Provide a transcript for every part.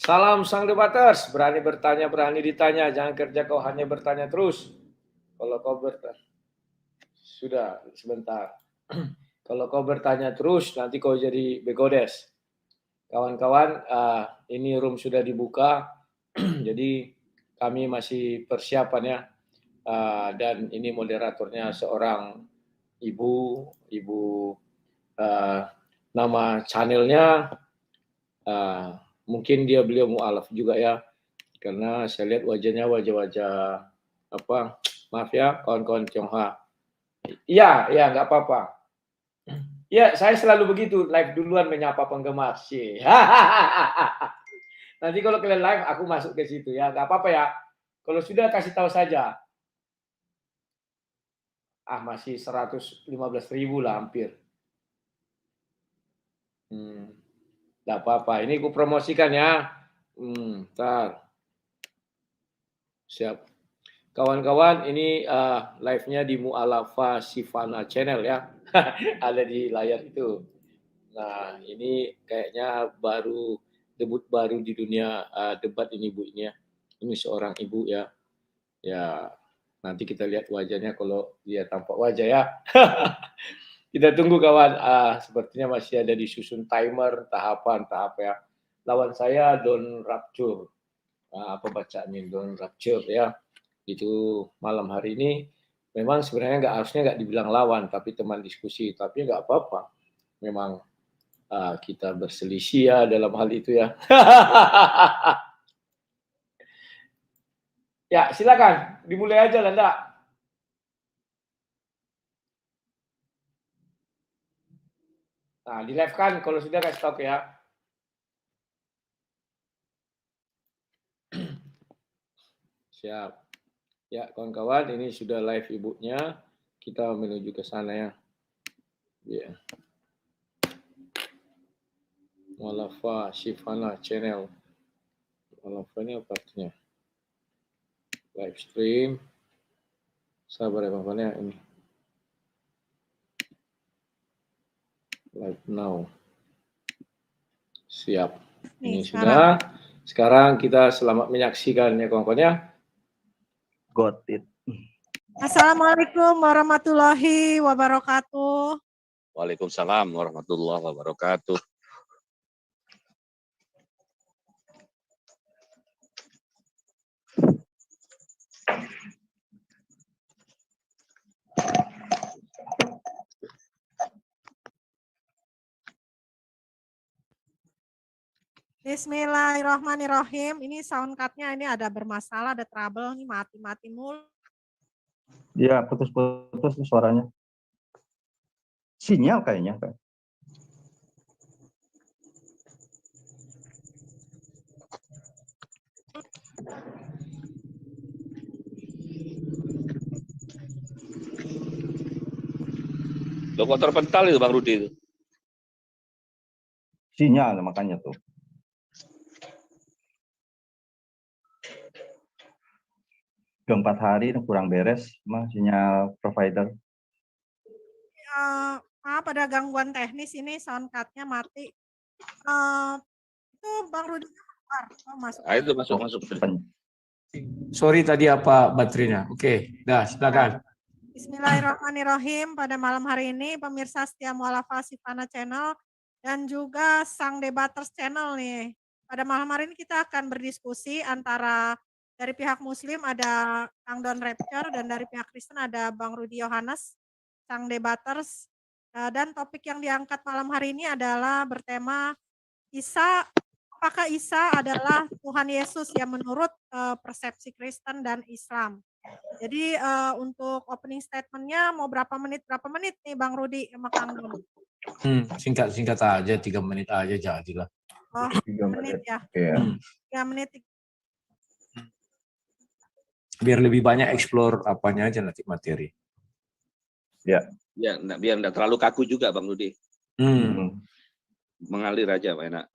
Salam sang debaters, berani bertanya, berani ditanya, jangan kerja kau hanya bertanya terus. Kalau kau bertanya, sudah sebentar. Kalau kau bertanya terus, nanti kau jadi begodes. Kawan-kawan, ini room sudah dibuka, jadi kami masih persiapan ya. Dan ini moderatornya seorang ibu nama channelnya mungkin beliau mualaf juga ya, karena saya lihat wajahnya wajah-wajah apa, maaf ya kawan-kawan Tionghoa. Iya, ya nggak apa-apa. Ya, saya selalu begitu, live duluan menyapa penggemar sih. Nanti kalau kalian live, aku masuk ke situ ya, nggak apa-apa ya. Kalau sudah kasih tahu saja. Masih 115.000 lah hampir. Nggak apa-apa, ini aku promosikan ya. Ntar. Siap. Kawan-kawan, ini live-nya di Mu'alafa Sifana Channel ya. Ada di layar itu. Nah, ini kayaknya debut baru di dunia debat ini Bu ini ya. Ini seorang ibu ya. Ya, nanti kita lihat wajahnya kalau dia tampak wajah ya. Kita tunggu kawan. Sepertinya masih ada disusun timer tahap ya. Lawan saya Don Rapture. Apa bacaannya Don Rapture ya. Itu malam hari ini memang sebenarnya harusnya nggak dibilang lawan, tapi teman diskusi. Tapi nggak apa-apa. Memang kita berselisih ya dalam hal itu ya. Ya, silakan. Dimulai aja, Landa. Nah, di live kan kalau sudah kasih tahu ya. Siap. Ya, kawan-kawan, ini sudah live ibunya. Kita menuju ke sana ya. Ya. Mu'alafa Sifana Channel. Mu'alafa ini apa artinya? Live stream. Sabar ya bapaknya ini. Live now. Siap. Ini sudah. Sekarang kita selamat menyaksikan ya kawan-kawan ya. Got it. Assalamualaikum warahmatullahi wabarakatuh. Waalaikumsalam warahmatullahi wabarakatuh. Bismillahirrahmanirrahim. Ini sound card-nya ini ada bermasalah, ada trouble, ini mati-mati mulu. Ya, putus-putus suaranya. Sinyal kayaknya, Pak. Lo kok terpental itu Bang Rudi itu? Sinyal makanya tuh. Udah 4 hari kurang beres, mah sinyal provider. Maaf, ada gangguan teknis ini sound card-nya mati. Itu Bang Rudi keluar. Masuk. Itu masuk. Sorry tadi apa baterainya. Oke, dah silakan. Bismillahirrahmanirrahim. Pada malam hari ini pemirsa setia Mu'alafa Sifana Channel dan juga Sang Debaters Channel nih. Pada malam hari ini kita akan berdiskusi antara dari pihak Muslim ada Kang Don Rapture dan dari pihak Kristen ada Bang Rudi Yohanes, Sang Debaters. Dan topik yang diangkat malam hari ini adalah bertema apakah Isa adalah Tuhan Yesus yang menurut persepsi Kristen dan Islam. Jadi untuk opening statement-nya mau berapa menit nih Bang Rudi sama Kang Don? Singkat aja, 3 menit aja jadilah. Oh, 3 menit ya. 3 menit. Biar lebih banyak explore apanya aja nanti materi. Ya, biar enggak terlalu kaku juga Bang Rudi. Mengalir aja Pak enak.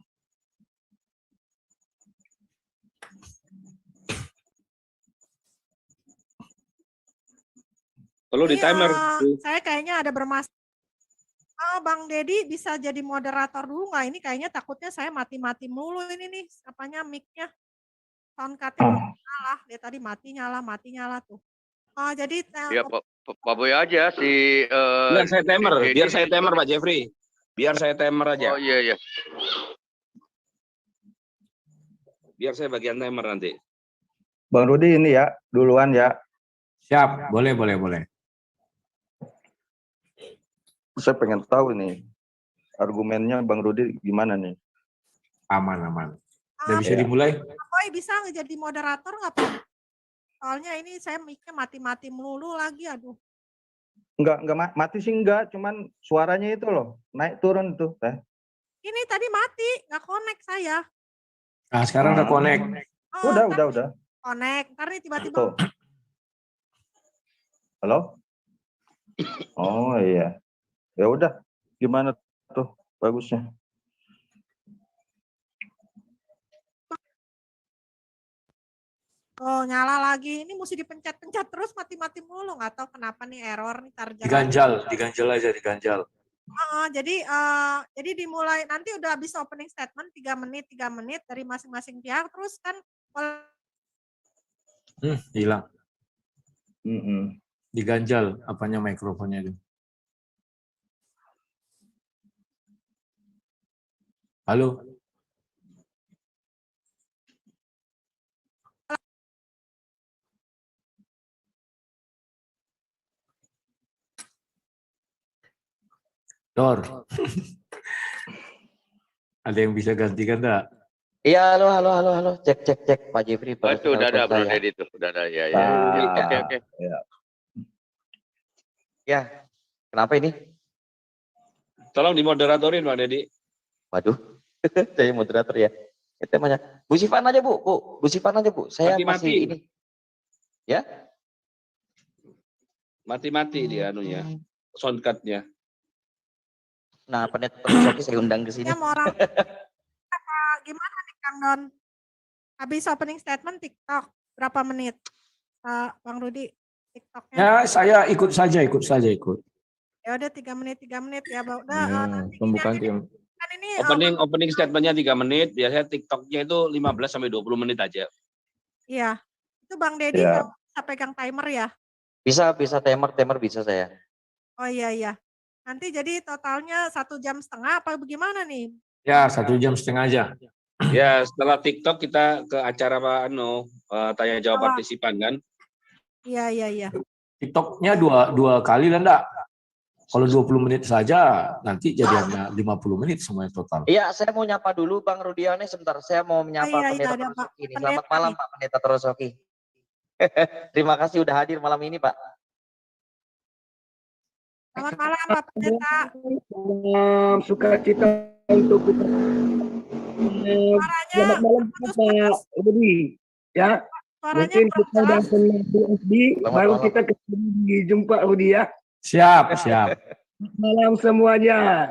Perlu di timer. Saya kayaknya ada bermasalah. Bang Dedi bisa jadi moderator dulu nggak? Ini kayaknya takutnya saya mati-mati mulu ini nih, apanya mic-nya. Soundcard-nya belum nyala. Dia tadi mati nyala tuh. Jadi Ya Pak Boy aja si Biar saya timer, Dedi biar saya timer Pak Jeffrey. Biar saya timer aja. Oh iya. Biar saya bagian timer nanti. Bang Rudi ini ya, duluan ya. Siap, boleh. Saya pengen tahu nih, argumennya Bang Rudi gimana nih? Aman. Udah bisa Ya. dimulai? Boy bisa jadi moderator nggak Pak? Soalnya ini saya mic-nya mati-mati melulu lagi, aduh. Enggak mati sih enggak, cuman suaranya itu loh, naik turun tuh. Ini tadi mati, nggak connect saya. Nah, sekarang udah connect. Udah. Connect, ntar nih tiba-tiba. Tuh. Halo? Oh iya. Ya udah, gimana tuh bagusnya? Oh, nyala lagi. Ini mesti dipencet-pencet terus mati-mati mulu. Nggak tahu kenapa nih error nih. Diganjal aja. Jadi dimulai, nanti udah habis opening statement 3 menit dari masing-masing pihak. Terus kan hilang. Diganjal apanya mikrofonnya itu. Halo. Dor. Ada yang bisa gantikan enggak? Iya, halo. Cek, Pak Jeffrey. Itu udah ada Bro Dedi tuh, udah ada ya. Oke. Ya, kenapa ini? Tolong dimoderatorin Bang Dedi. Waduh, saya moderator ya. Itu namanya. Bu Sifan aja Bu. Bu Sifan aja Bu. Saya masih ini. Ya? Mati dia anunya, soundcard-nya. Nah, pendeta terus saya undang ke sini. ya mau orang gimana nih Kang Don? Habis opening statement TikTok berapa menit? Bang Rudi, TikToknya? Ya, saya ikut saja. Ya udah 3 menit ya, Bang. Udah nanti Pembukaan kan ini Opening statement-nya 3 menit, biasanya TikTok-nya itu 15 sampai 20 menit aja. Iya. Itu Bang Dedi bisa pegang timer ya? Bisa timer bisa saya. Oh iya. Nanti jadi totalnya 1,5 jam apa bagaimana nih? Ya, 1,5 jam aja. Ya, setelah TikTok kita ke acara tanya jawab partisipan kan? Iya. TikToknya dua kali lah enggak? Kalau 20 menit saja, nanti jadinya 50 menit semuanya total. Iya, saya mau nyapa dulu Bang Rudiane sebentar. Saya mau menyapa Pendeta Terosoki ini. Selamat malam Pak Pendeta Terosoki. Terima kasih udah hadir malam ini Pak. Selamat malam Pak Pendeta. Sukacita untuk kita. Selamat malam Pak Rudi. Ya, mungkin kita udah SD, baru kita ketemu jumpa Rudi ya. Siap. Malam semuanya.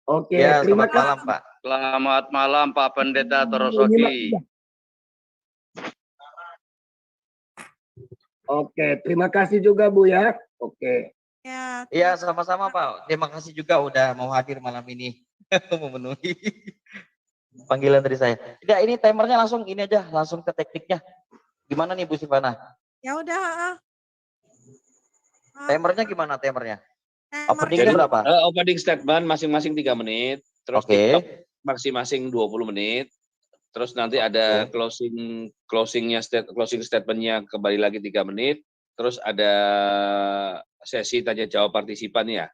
Oke, Ya, terima selamat malam kasih. Pak. Selamat malam Pak Pendeta Terosoki. Oke, terima kasih juga Bu ya. Oke. Iya, sama-sama Pak. Terima kasih juga udah mau hadir malam ini. Memenuhi panggilan dari saya. Tidak, ini timernya langsung ini aja, langsung ke tekniknya. Gimana nih Bu Sifana? Ya udah. Timernya gimana timernya? Openingnya berapa? Opening statement masing-masing 3 menit, terus TikTok masing-masing 20 menit. Terus nanti ada closing statement-nya kembali lagi 3 menit. Terus ada sesi tanya jawab partisipan ya.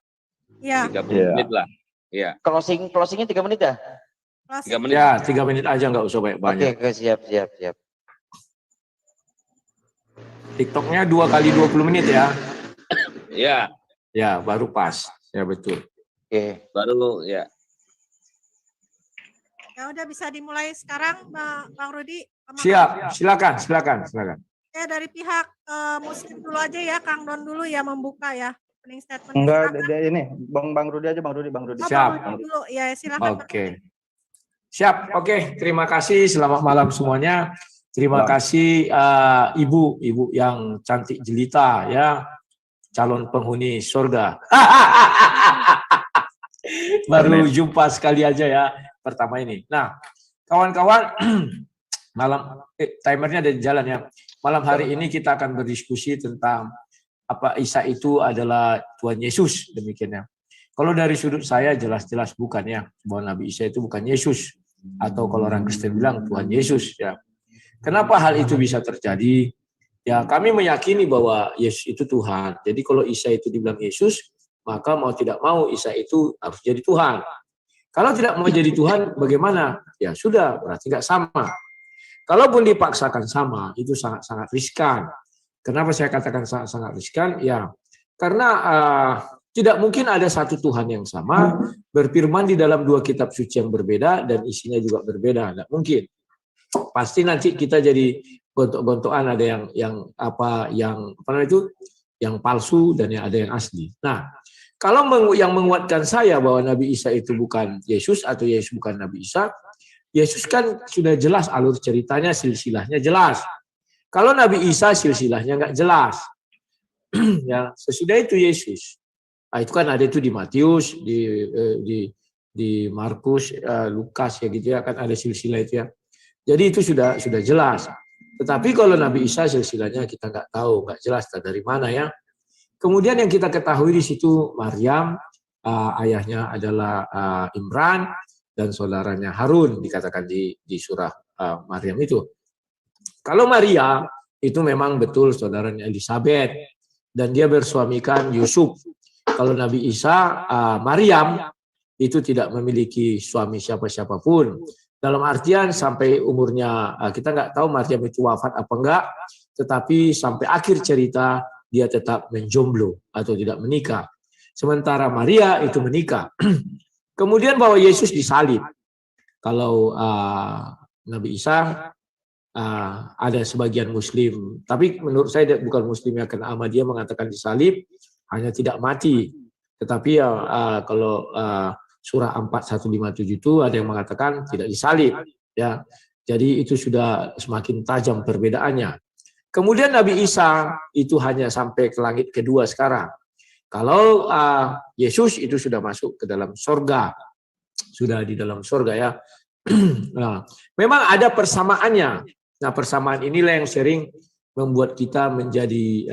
Iya. 30 menit lah. Iya. Closingnya 3 menit ya? 3 menit. Ya, 3 menit aja, nggak usah banyak. Oke, siap. TikToknya 2 kali 20 menit ya. Ya. Ya, baru pas. Ya, betul. Oke. Baru ya. Ya udah bisa dimulai sekarang Bang Rudi. Siap, silakan. Ya dari pihak muslim dulu aja ya, Kang Don dulu ya membuka ya opening statement. Enggak, ini Bang Rudi aja, Bang Rudi. Siap. Dulu ya, silakan. Oke. Siap. Oke, terima kasih. Selamat malam semuanya. Terima kasih ibu yang cantik jelita ya, calon penghuni surga. Baru Amin. jumpa sekali aja ya pertama ini. Nah, kawan-kawan, malam timernya ada di jalan ya. Malam hari ini kita akan berdiskusi tentang apa Isa itu adalah Tuhan Yesus, demikian ya. Kalau dari sudut saya jelas-jelas bukan ya, bahwa Nabi Isa itu bukan Yesus, atau kalau orang Kristen bilang Tuhan Yesus ya. Kenapa hal itu bisa terjadi? Ya, kami meyakini bahwa Yesus itu Tuhan. Jadi kalau Isa itu dibilang Yesus, maka mau tidak mau Isa itu harus jadi Tuhan. Kalau tidak mau jadi Tuhan, bagaimana? Ya sudah, berarti nggak sama. Kalaupun dipaksakan sama, itu sangat-sangat riskan. Kenapa saya katakan sangat-sangat riskan? Ya, karena tidak mungkin ada satu Tuhan yang sama berfirman di dalam dua kitab suci yang berbeda dan isinya juga berbeda. Tidak mungkin. Pasti nanti kita jadi gontok-gontokan, ada yang apa namanya itu, yang palsu dan yang ada yang asli. Nah, kalau yang menguatkan saya bahwa Nabi Isa itu bukan Yesus atau Yesus bukan Nabi Isa, Yesus kan sudah jelas alur ceritanya, silsilahnya jelas. Kalau Nabi Isa silsilahnya nggak jelas. Ya, sesudah itu Yesus. Nah, itu kan ada itu di Matius, di Markus, Lukas ya gitu ya, kan ada silsilah itu ya. Jadi itu sudah jelas. Tetapi kalau Nabi Isa silsilahnya kita nggak tahu, nggak jelas dari mana ya. Kemudian yang kita ketahui di situ Maryam, ayahnya adalah Imran dan saudaranya Harun, dikatakan di surah Maryam itu. Kalau Maria itu memang betul saudaranya Elizabeth dan dia bersuamikan Yusuf. Kalau Nabi Isa, Maryam itu tidak memiliki suami siapa-siapapun. Dalam artian sampai umurnya, kita nggak tahu Maryam itu wafat apa enggak, tetapi sampai akhir cerita dia tetap menjomblo atau tidak menikah. Sementara Maria itu menikah. Kemudian bahwa Yesus disalib. Kalau Nabi Isa ada sebagian Muslim, tapi menurut saya bukan Muslim, ya, karena Ahmadiyah mengatakan disalib hanya tidak mati. Tetapi kalau surah 4157 itu ada yang mengatakan tidak disalib, ya. Jadi itu sudah semakin tajam perbedaannya. Kemudian Nabi Isa itu hanya sampai ke langit kedua sekarang. Kalau Yesus itu sudah masuk ke dalam surga, sudah di dalam surga ya. Nah, memang ada persamaannya. Nah, persamaan inilah yang sering membuat kita menjadi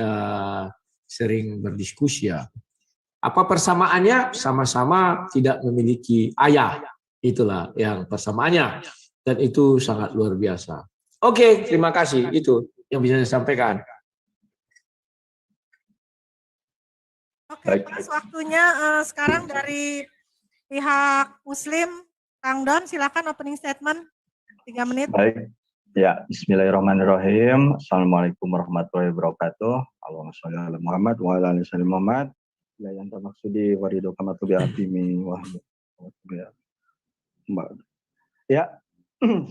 sering berdiskusi ya. Apa persamaannya? Sama-sama tidak memiliki ayah. Itulah yang persamaannya. Dan itu sangat luar biasa. Oke, terima kasih. Itu yang bisa saya sampaikan. Oke, pas waktunya sekarang dari pihak Muslim, Kang Don, silakan opening statement 3 menit. Baik. Ya, bismillahirrahmanirrahim. Assalamualaikum warahmatullahi wabarakatuh. Allahumma sholli ala Muhammad wa ala ali Muhammad. La yang maksudi warido kama tubi atimi wa. Ya,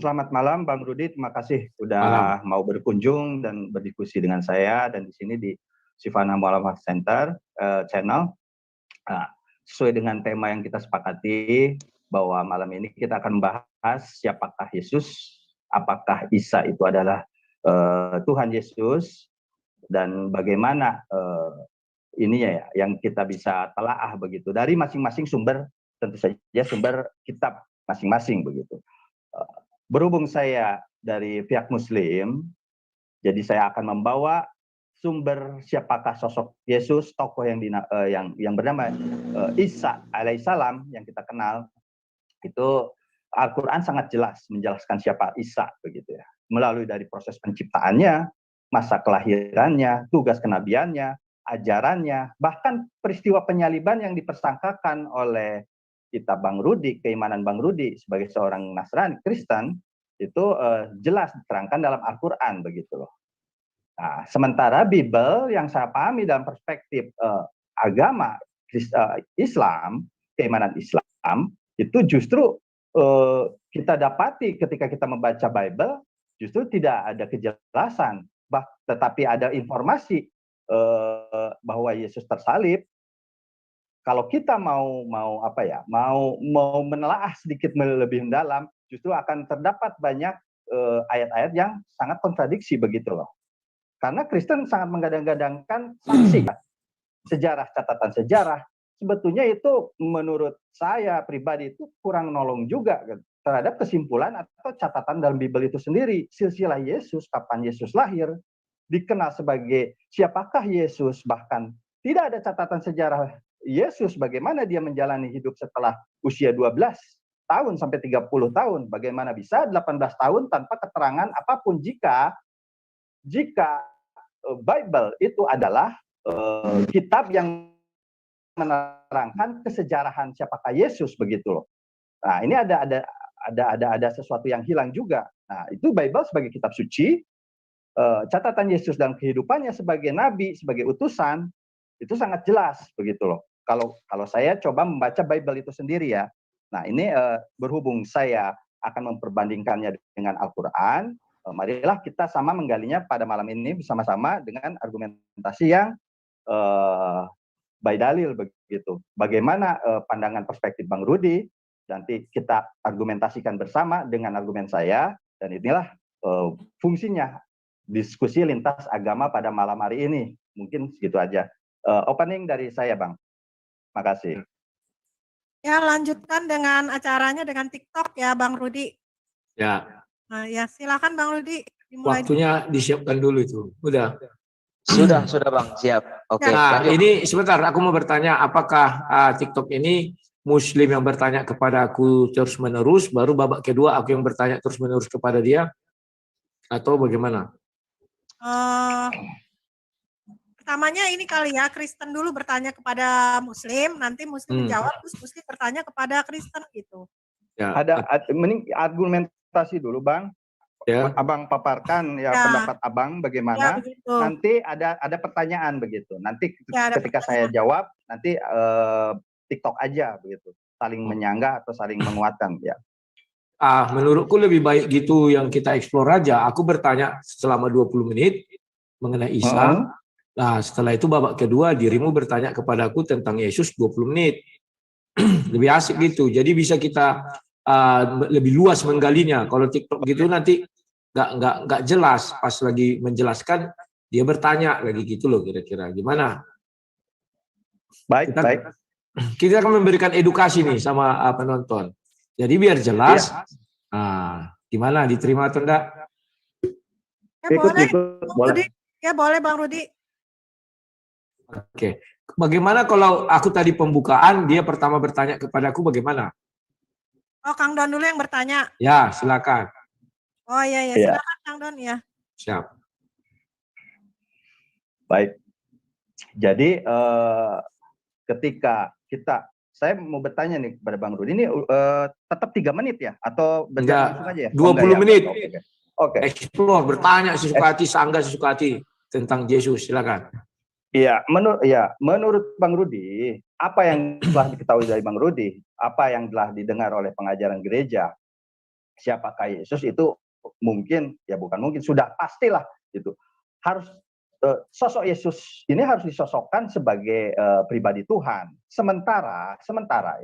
selamat malam Bang Rudi, terima kasih udah mau berkunjung dan berdiskusi dengan saya dan di sini di Sifana Mu'alafah Center channel. Sesuai dengan tema yang kita sepakati bahwa malam ini kita akan membahas siapakah Yesus, apakah Isa itu adalah Tuhan Yesus, dan bagaimana ininya ya yang kita bisa telaah begitu dari masing-masing sumber, tentu saja sumber kitab masing-masing begitu. Berhubung saya dari pihak Muslim, jadi saya akan membawa sumber siapakah sosok Yesus, tokoh yang bernama Isa alaihissalam yang kita kenal. Itu Al-Quran sangat jelas menjelaskan siapa Isa begitu ya, melalui dari proses penciptaannya, masa kelahirannya, tugas kenabiannya, ajarannya, bahkan peristiwa penyaliban yang dipersangkakan oleh kita Bang Rudi, keimanan Bang Rudi sebagai seorang Nasrani Kristen itu jelas diterangkan dalam Al-Quran begitu loh. Nah, sementara Bible yang saya pahami dalam perspektif agama Islam, keimanan Islam, itu justru kita dapati ketika kita membaca Bible, justru tidak ada kejelasan, tetapi ada informasi bahwa Yesus tersalib. Kalau kita mau menelaah sedikit lebih mendalam, justru akan terdapat banyak ayat-ayat yang sangat kontradiksi begitu loh. Karena Kristen sangat menggadang-gadangkan saksi, sejarah, catatan sejarah, sebetulnya itu menurut saya pribadi itu kurang nolong juga terhadap kesimpulan atau catatan dalam Bible itu sendiri. Silsilah Yesus, kapan Yesus lahir, dikenal sebagai siapakah Yesus, bahkan tidak ada catatan sejarah Yesus bagaimana dia menjalani hidup setelah usia 12 tahun sampai 30 tahun. Bagaimana bisa 18 tahun tanpa keterangan apapun jika Bible itu adalah kitab yang menerangkan kesejarahan siapakah Yesus begitu loh. Nah, ini ada sesuatu yang hilang juga. Nah, itu Bible sebagai kitab suci, catatan Yesus dan kehidupannya sebagai nabi, sebagai utusan itu sangat jelas begitu loh. Kalau saya coba membaca Bible itu sendiri ya. Nah, ini berhubung saya akan memperbandingkannya dengan Al-Qur'an, marilah kita sama menggalinya pada malam ini bersama-sama dengan argumentasi yang by dalil begitu. Bagaimana pandangan perspektif Bang Rudi, nanti kita argumentasikan bersama dengan argumen saya, dan inilah fungsinya diskusi lintas agama pada malam hari ini. Mungkin segitu aja. Opening dari saya, Bang. Makasih. Ya, lanjutkan dengan acaranya dengan TikTok ya, Bang Rudi. Ya. Nah, ya silakan Bang Rudi. Waktunya disiapkan dulu itu. Udah. Sudah Bang, siap. Oke. Nah, lanjut. ini sebentar aku mau bertanya, apakah TikTok ini Muslim yang bertanya kepada aku terus-menerus, baru babak kedua aku yang bertanya terus-menerus kepada dia, atau bagaimana? Pertamanya ini kali ya, Kristen dulu bertanya kepada Muslim, nanti Muslim menjawab, terus Muslim bertanya kepada Kristen gitu. Ya. Ada mending argumentasi dulu, Bang. Ya. Abang paparkan ya pendapat Abang bagaimana. Ya, nanti ada pertanyaan begitu. Nanti ketika saya jawab, nanti TikTok aja begitu. Saling menyanggah atau saling menguatkan ya. Menurutku lebih baik gitu yang kita explore aja. Aku bertanya selama 20 menit mengenai Isa. Nah, setelah itu babak kedua dirimu bertanya kepadaku tentang Yesus 20 menit. Lebih asik gitu. Jadi bisa kita lebih luas menggalinya. Kalau TikTok gitu nanti nggak jelas. Pas lagi menjelaskan dia bertanya lagi gitu loh kira-kira. Gimana? Baik. Kita akan memberikan edukasi nih sama penonton. Jadi biar jelas. Ya. Gimana? Diterima atau enggak? Ya, boleh. Ya boleh Bang Rudi. Oke. Bagaimana kalau aku tadi pembukaan, dia pertama bertanya kepadaku bagaimana? Oh, Kang Don dulu yang bertanya. Ya, silakan. Oh iya, silakan Kang Don ya. Siap. Baik. Jadi ketika saya mau bertanya nih kepada Bang Rudi, ini tetap 3 menit ya? Atau berjalan langsung aja ya? 20 menit. Oke. Explore, bertanya sesuka hati, sanggah sesuka hati tentang Yesus, silakan. Iya, menurut Bang Rudi, apa yang telah diketahui dari Bang Rudi, apa yang telah didengar oleh pengajaran gereja, siapakah Yesus itu mungkin, ya bukan mungkin, sudah pastilah gitu. Harus sosok Yesus ini harus disosokkan sebagai pribadi Tuhan. Sementara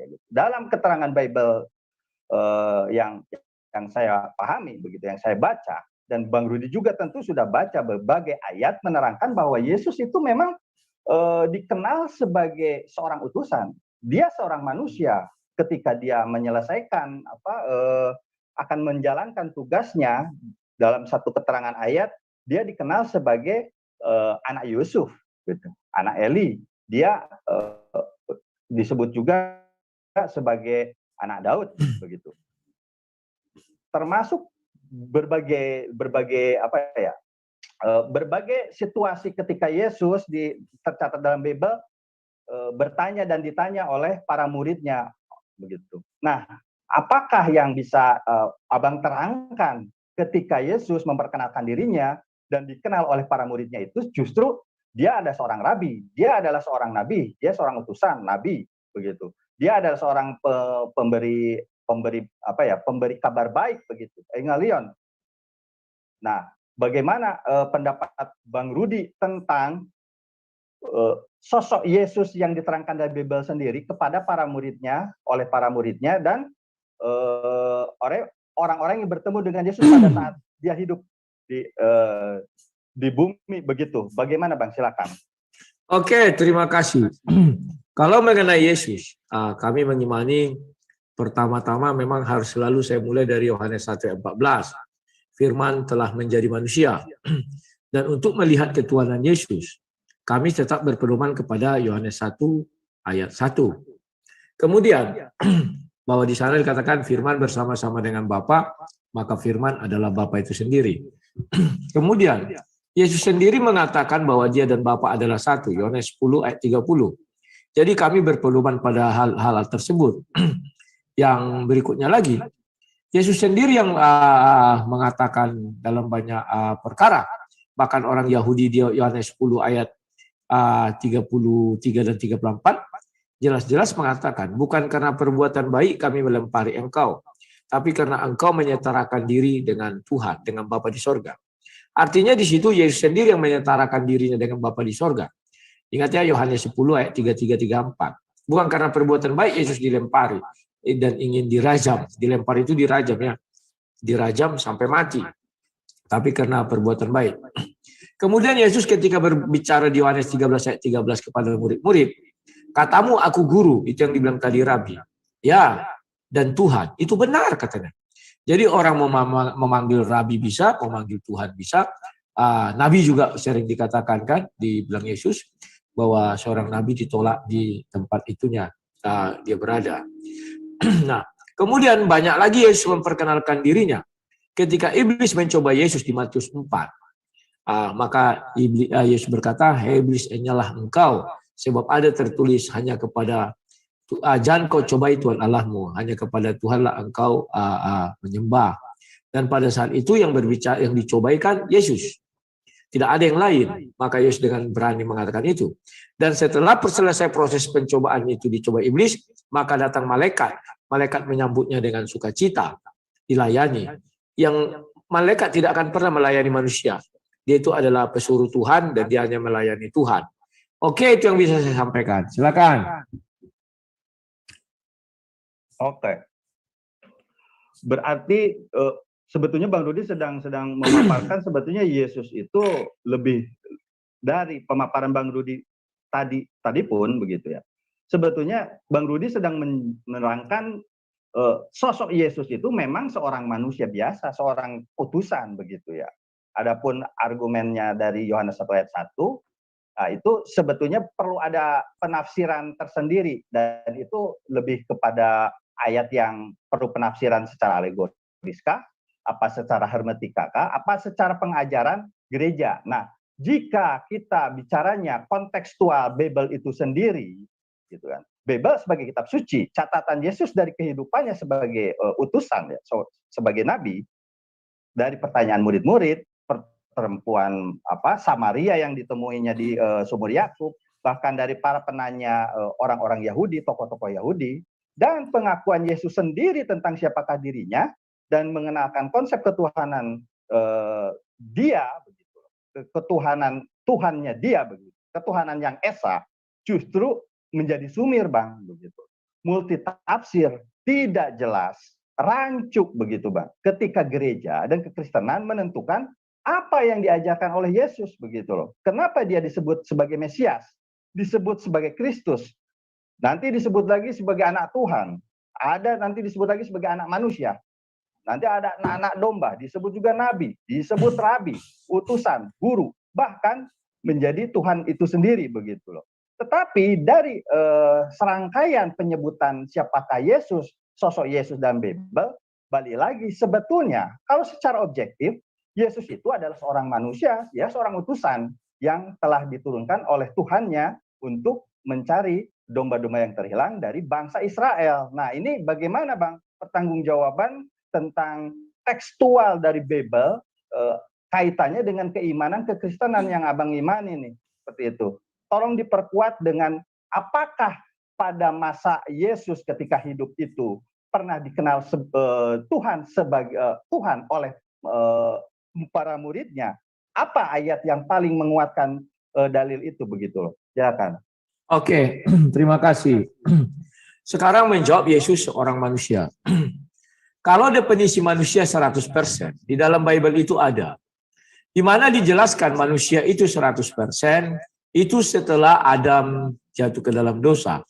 ya, gitu. Dalam keterangan Bible yang saya pahami begitu, yang saya baca, dan Bang Rudi juga tentu sudah baca berbagai ayat menerangkan bahwa Yesus itu memang dikenal sebagai seorang utusan. Dia seorang manusia. Ketika dia menyelesaikan akan menjalankan tugasnya dalam satu keterangan ayat, dia dikenal sebagai anak Yusuf, gitu, anak Eli. Dia disebut juga sebagai anak Daud, begitu. Termasuk berbagai situasi ketika Yesus tercatat dalam Bible bertanya dan ditanya oleh para muridnya begitu. Nah, apakah yang bisa Abang terangkan ketika Yesus memperkenalkan dirinya dan dikenal oleh para muridnya itu justru dia ada seorang rabi, dia adalah seorang nabi, dia seorang utusan nabi begitu. Dia adalah seorang pemberi kabar baik begitu, Evangelion. Nah, bagaimana pendapat Bang Rudi tentang sosok Yesus yang diterangkan dari Bible sendiri kepada para muridnya, oleh para muridnya, dan orang-orang yang bertemu dengan Yesus pada saat dia hidup di bumi begitu. Bagaimana Bang? Silakan. Oke, terima kasih. Kalau mengenai Yesus, kami mengimani pertama-tama memang harus selalu saya mulai dari Yohanes 1:14. Firman telah menjadi manusia. Dan untuk melihat ketuhanan Yesus, kami tetap berpedoman kepada Yohanes 1 ayat 1. Kemudian, bahwa di sana dikatakan firman bersama-sama dengan Bapa, maka firman adalah Bapa itu sendiri. Kemudian, Yesus sendiri mengatakan bahwa dia dan Bapa adalah satu, Yohanes 10 ayat 30. Jadi kami berpedoman pada hal-hal tersebut. Yang berikutnya lagi, Yesus sendiri yang mengatakan dalam banyak perkara. Bahkan orang Yahudi di Yohanes 10 ayat 33 dan 34, jelas-jelas mengatakan, bukan karena perbuatan baik kami melempari engkau, tapi karena engkau menyetarakan diri dengan Tuhan, dengan Bapa di sorga. Artinya di situ Yesus sendiri yang menyetarakan dirinya dengan Bapa di sorga. Ingat ya Yohanes 10 ayat 33-34. Bukan karena perbuatan baik Yesus dilempari dan ingin dirajam. Dilempar itu dirajam ya. Dirajam sampai mati. Tapi karena perbuatan baik. Kemudian Yesus ketika berbicara di Yohanes 13 ayat 13 kepada murid-murid, katamu aku guru, itu yang dibilang tadi Rabi. Ya, dan Tuhan. Itu benar katanya. Jadi orang memanggil Rabi bisa, memanggil Tuhan bisa. Nabi juga sering dikatakan kan, dibilang Yesus, bahwa seorang nabi ditolak di tempat itunya dia berada. Nah, kemudian banyak lagi Yesus memperkenalkan dirinya. Ketika iblis mencoba Yesus di Matius 4, maka Yesus berkata, "Hei iblis, enyalah engkau, sebab ada tertulis hanya kepada jangan kau cobai Tuhan Allahmu, hanya kepada Tuhanlah engkau menyembah." Dan pada saat itu yang berbicara, yang dicobaikan Yesus. Tidak ada yang lain, maka Yesus dengan berani mengatakan itu. Dan setelah selesai proses pencobaan itu dicoba iblis, maka datang malaikat. Malaikat menyambutnya dengan sukacita, dilayani. Yang malaikat tidak akan pernah melayani manusia. Dia itu adalah pesuruh Tuhan dan dia hanya melayani Tuhan. Oke, itu yang bisa saya sampaikan. Silakan. Oke. Berarti sebetulnya Bang Rudi sedang memaparkan sebetulnya Yesus itu lebih dari pemaparan Bang Rudi tadi pun begitu ya. Sebetulnya Bang Rudi sedang menerangkan sosok Yesus itu memang seorang manusia biasa, seorang utusan begitu ya. Adapun argumennya dari Yohanes 1 ayat 1, itu sebetulnya perlu ada penafsiran tersendiri dan itu lebih kepada ayat yang perlu penafsiran secara alegoris kah? Apa secara hermetika kah? Apa secara pengajaran gereja? Nah, jika kita bicaranya kontekstual Bible itu sendiri, gitu kan? Bible sebagai kitab suci, catatan Yesus dari kehidupannya sebagai utusan, ya, sebagai nabi, dari pertanyaan murid-murid, perempuan Samaria yang ditemuinya di sumur Yakub, bahkan dari para penanya orang-orang Yahudi, tokoh-tokoh Yahudi, dan pengakuan Yesus sendiri tentang siapakah dirinya, dan mengenalkan konsep ketuhanan dia, begitu, ketuhanan Tuhannya dia, begitu, ketuhanan yang esa, justru menjadi sumir Bang, begitu, multitafsir, tidak jelas, rancuk begitu Bang. Ketika gereja dan kekristenan menentukan apa yang diajarkan oleh Yesus begitu loh. Kenapa dia disebut sebagai Mesias, disebut sebagai Kristus, nanti disebut lagi sebagai anak Tuhan, ada nanti disebut lagi sebagai anak manusia. Nanti ada anak domba, disebut juga nabi, disebut rabi, utusan, guru, bahkan menjadi Tuhan itu sendiri begitu loh. Tetapi dari serangkaian penyebutan siapakah Yesus, sosok Yesus dalam Bible, balik lagi sebetulnya kalau secara objektif Yesus itu adalah seorang manusia, ya seorang utusan yang telah diturunkan oleh Tuhannya untuk mencari domba-domba yang terhilang dari bangsa Israel. Nah, ini bagaimana Bang pertanggungjawaban tentang tekstual dari Bible kaitannya dengan keimanan kekristenan yang Abang imani nih, seperti itu. Tolong diperkuat dengan apakah pada masa Yesus ketika hidup itu pernah dikenal Tuhan sebagai Tuhan oleh para muridnya. Apa ayat yang paling menguatkan dalil itu begitu loh. Silakan. Oke, terima kasih. Sekarang menjawab Yesus seorang manusia. Kalau definisi manusia 100%, di dalam Bible itu ada. Di mana dijelaskan manusia itu 100%, itu setelah Adam jatuh ke dalam dosa.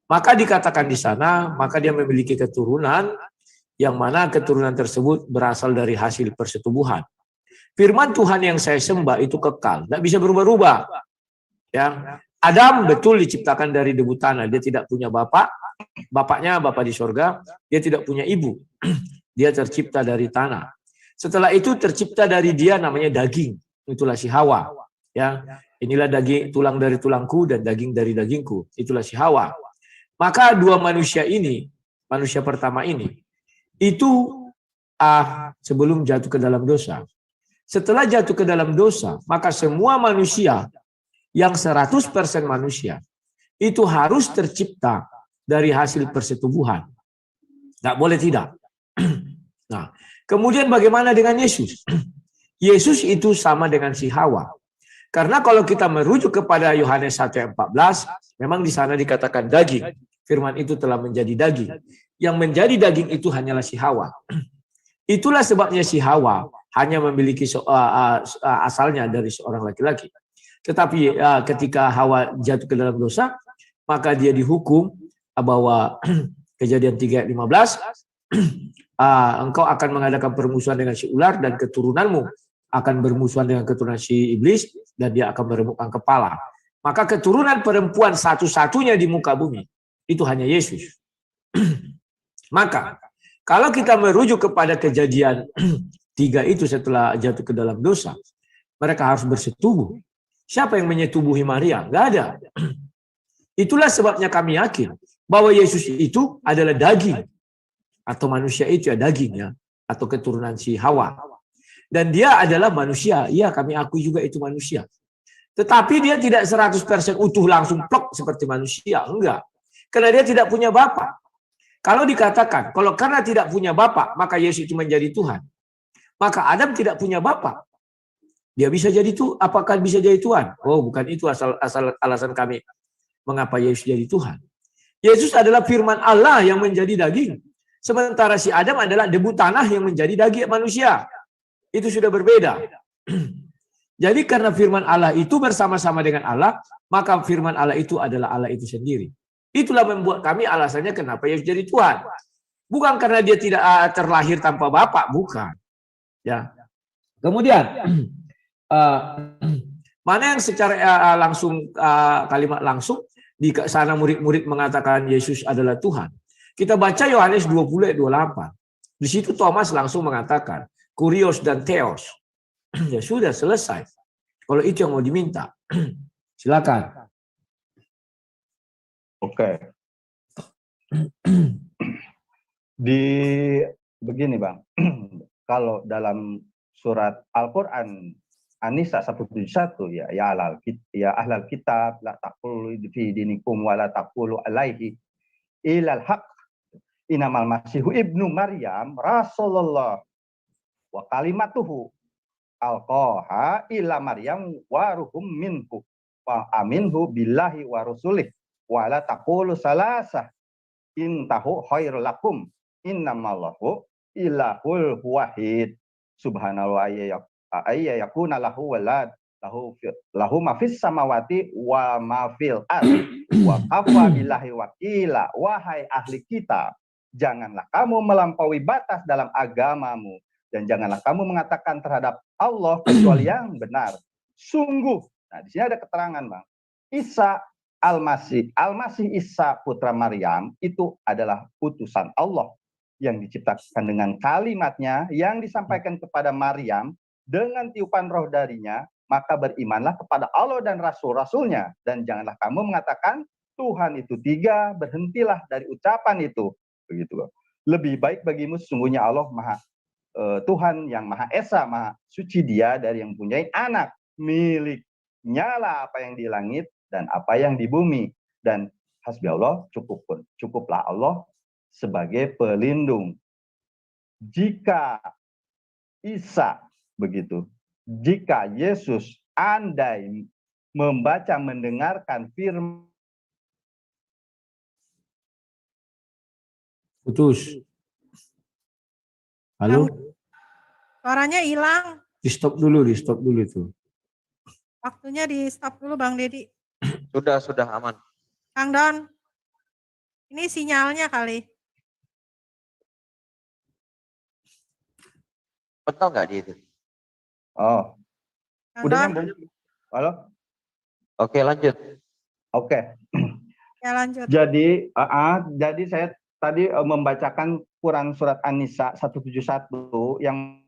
Maka dikatakan di sana, maka dia memiliki keturunan yang mana keturunan tersebut berasal dari hasil persetubuhan. Firman Tuhan yang saya sembah itu kekal, tidak bisa berubah-ubah. Ya, Adam betul diciptakan dari debu tanah, dia tidak punya bapak, bapaknya bapak di sorga, dia tidak punya ibu, dia tercipta dari tanah. Setelah itu tercipta dari dia namanya daging, itulah si Hawa. Ya, inilah daging, tulang dari tulangku dan daging dari dagingku, itulah si Hawa. Maka dua manusia ini, manusia pertama ini, itu sebelum jatuh ke dalam dosa. Setelah jatuh ke dalam dosa, maka semua manusia yang 100% manusia itu harus tercipta dari hasil persetubuhan. Nggak boleh tidak. Nah, kemudian bagaimana dengan Yesus? Yesus itu sama dengan si Hawa. Karena kalau kita merujuk kepada Yohanes 1:14, memang di sana dikatakan daging. Firman itu telah menjadi daging. Yang menjadi daging itu hanyalah si Hawa. Itulah sebabnya si Hawa hanya memiliki asalnya dari seorang laki-laki. Tetapi ketika Hawa jatuh ke dalam dosa, maka dia dihukum bahwa Kejadian 3:15, engkau akan mengadakan permusuhan dengan si ular dan keturunanmu akan bermusuhan dengan keturunan si iblis dan dia akan meremukkan kepala. Maka keturunan perempuan satu-satunya di muka bumi itu hanya Yesus. Maka kalau kita merujuk kepada Kejadian 3 itu setelah jatuh ke dalam dosa, mereka harus bersetubuh. Siapa yang menyetubuhi Maria? Enggak ada. Itulah sebabnya kami yakin bahwa Yesus itu adalah daging, atau manusia itu ya daging ya, atau keturunan si Hawa. Dan dia adalah manusia. Iya, kami akui juga itu manusia. Tetapi dia tidak 100% utuh langsung plok seperti manusia. Enggak. Karena dia tidak punya bapak. Kalau dikatakan, kalau karena tidak punya bapak, maka Yesus itu menjadi Tuhan. Maka Adam tidak punya bapak. Dia bisa jadi Tuhan. Apakah bisa jadi Tuhan? Oh, bukan itu alasan kami mengapa Yesus jadi Tuhan. Yesus adalah firman Allah yang menjadi daging. Sementara si Adam adalah debu tanah yang menjadi daging manusia. Itu sudah berbeda. Jadi karena firman Allah itu bersama-sama dengan Allah, maka firman Allah itu adalah Allah itu sendiri. Itulah membuat kami alasannya kenapa Yesus jadi Tuhan. Bukan karena dia tidak terlahir tanpa bapak, bukan. Ya. Kemudian mana yang secara langsung kalimat langsung di sana murid-murid mengatakan Yesus adalah Tuhan. Kita baca Yohanes 20:28. Di situ Thomas langsung mengatakan Kurios dan Theos. Ya sudah selesai. Kalau itu yang mau diminta, silakan. Oke. Begini Bang, kalau dalam surat Al-Quran An-Nisa 171 ya ahlal kitab la taqulu fi dinikum wa la taqulu alaihi ilal haq inamal masihu ibnu Maryam rasulullah wa kalimatuhu alqaha ila Maryam wa ruhum minhu wa aminhu billahi wa rusulih wa la taqulu salasah intahu khairul lakum innamallahu ilahul wahid subhanallah yakuna lahu walad lahu ma fis samawati wa ma fil ardi wa kafa billahi wakila. Wahai ahli kitab, janganlah kamu melampaui batas dalam agamamu dan janganlah kamu mengatakan terhadap Allah kecuali yang benar. Sungguh, nah di sini ada keterangan Bang, Isa Al-Masih Isa putra Maryam itu adalah utusan Allah yang diciptakan dengan kalimatnya yang disampaikan kepada Maryam dengan tiupan roh darinya, maka berimanlah kepada Allah dan rasul-rasulnya dan janganlah kamu mengatakan Tuhan itu tiga, berhentilah dari ucapan itu. Begitu. Lebih baik bagimu sesungguhnya Allah Maha Tuhan yang Maha Esa, Maha Suci Dia dari yang mempunyai anak, miliknya lah apa yang di langit dan apa yang di bumi, dan hasbi Allah cukuplah Allah sebagai pelindung. Jika Isa begitu, jika Yesus andai membaca mendengarkan firman putus. Halo? Suaranya hilang. Di stop dulu itu. Waktunya di stop dulu Bang Dedi. Sudah aman. Kang Don, ini sinyalnya kali. Betul nggak dia itu? Oh, Kang udah Don, nyambung. Halo? Oke, lanjut. Oke. ya lanjut. Jadi saya tadi membacakan Quran surat An-Nisa 171 yang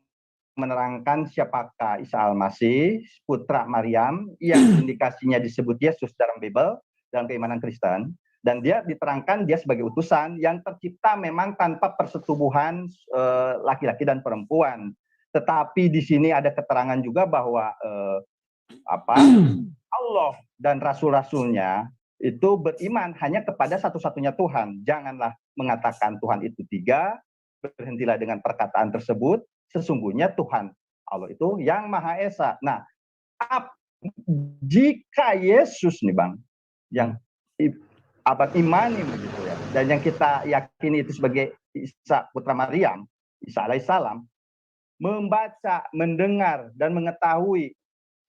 menerangkan siapakah Isa Al-Masih, putra Maryam, yang indikasinya disebut Yesus dalam Bible, dalam keimanan Kristen, dan dia diterangkan dia sebagai utusan yang tercipta memang tanpa persetubuhan laki-laki dan perempuan. Tetapi di sini ada keterangan juga bahwa Allah dan rasul-rasulnya itu beriman hanya kepada satu-satunya Tuhan. Janganlah mengatakan Tuhan itu tiga, berhentilah dengan perkataan tersebut. Sesungguhnya Tuhan Allah itu yang Maha Esa. Nah, jika Yesus nih Bang, yang abad imani begitu ya, dan yang kita yakini itu sebagai Isa putra Maryam, Isa alaihissalam, membaca, mendengar, dan mengetahui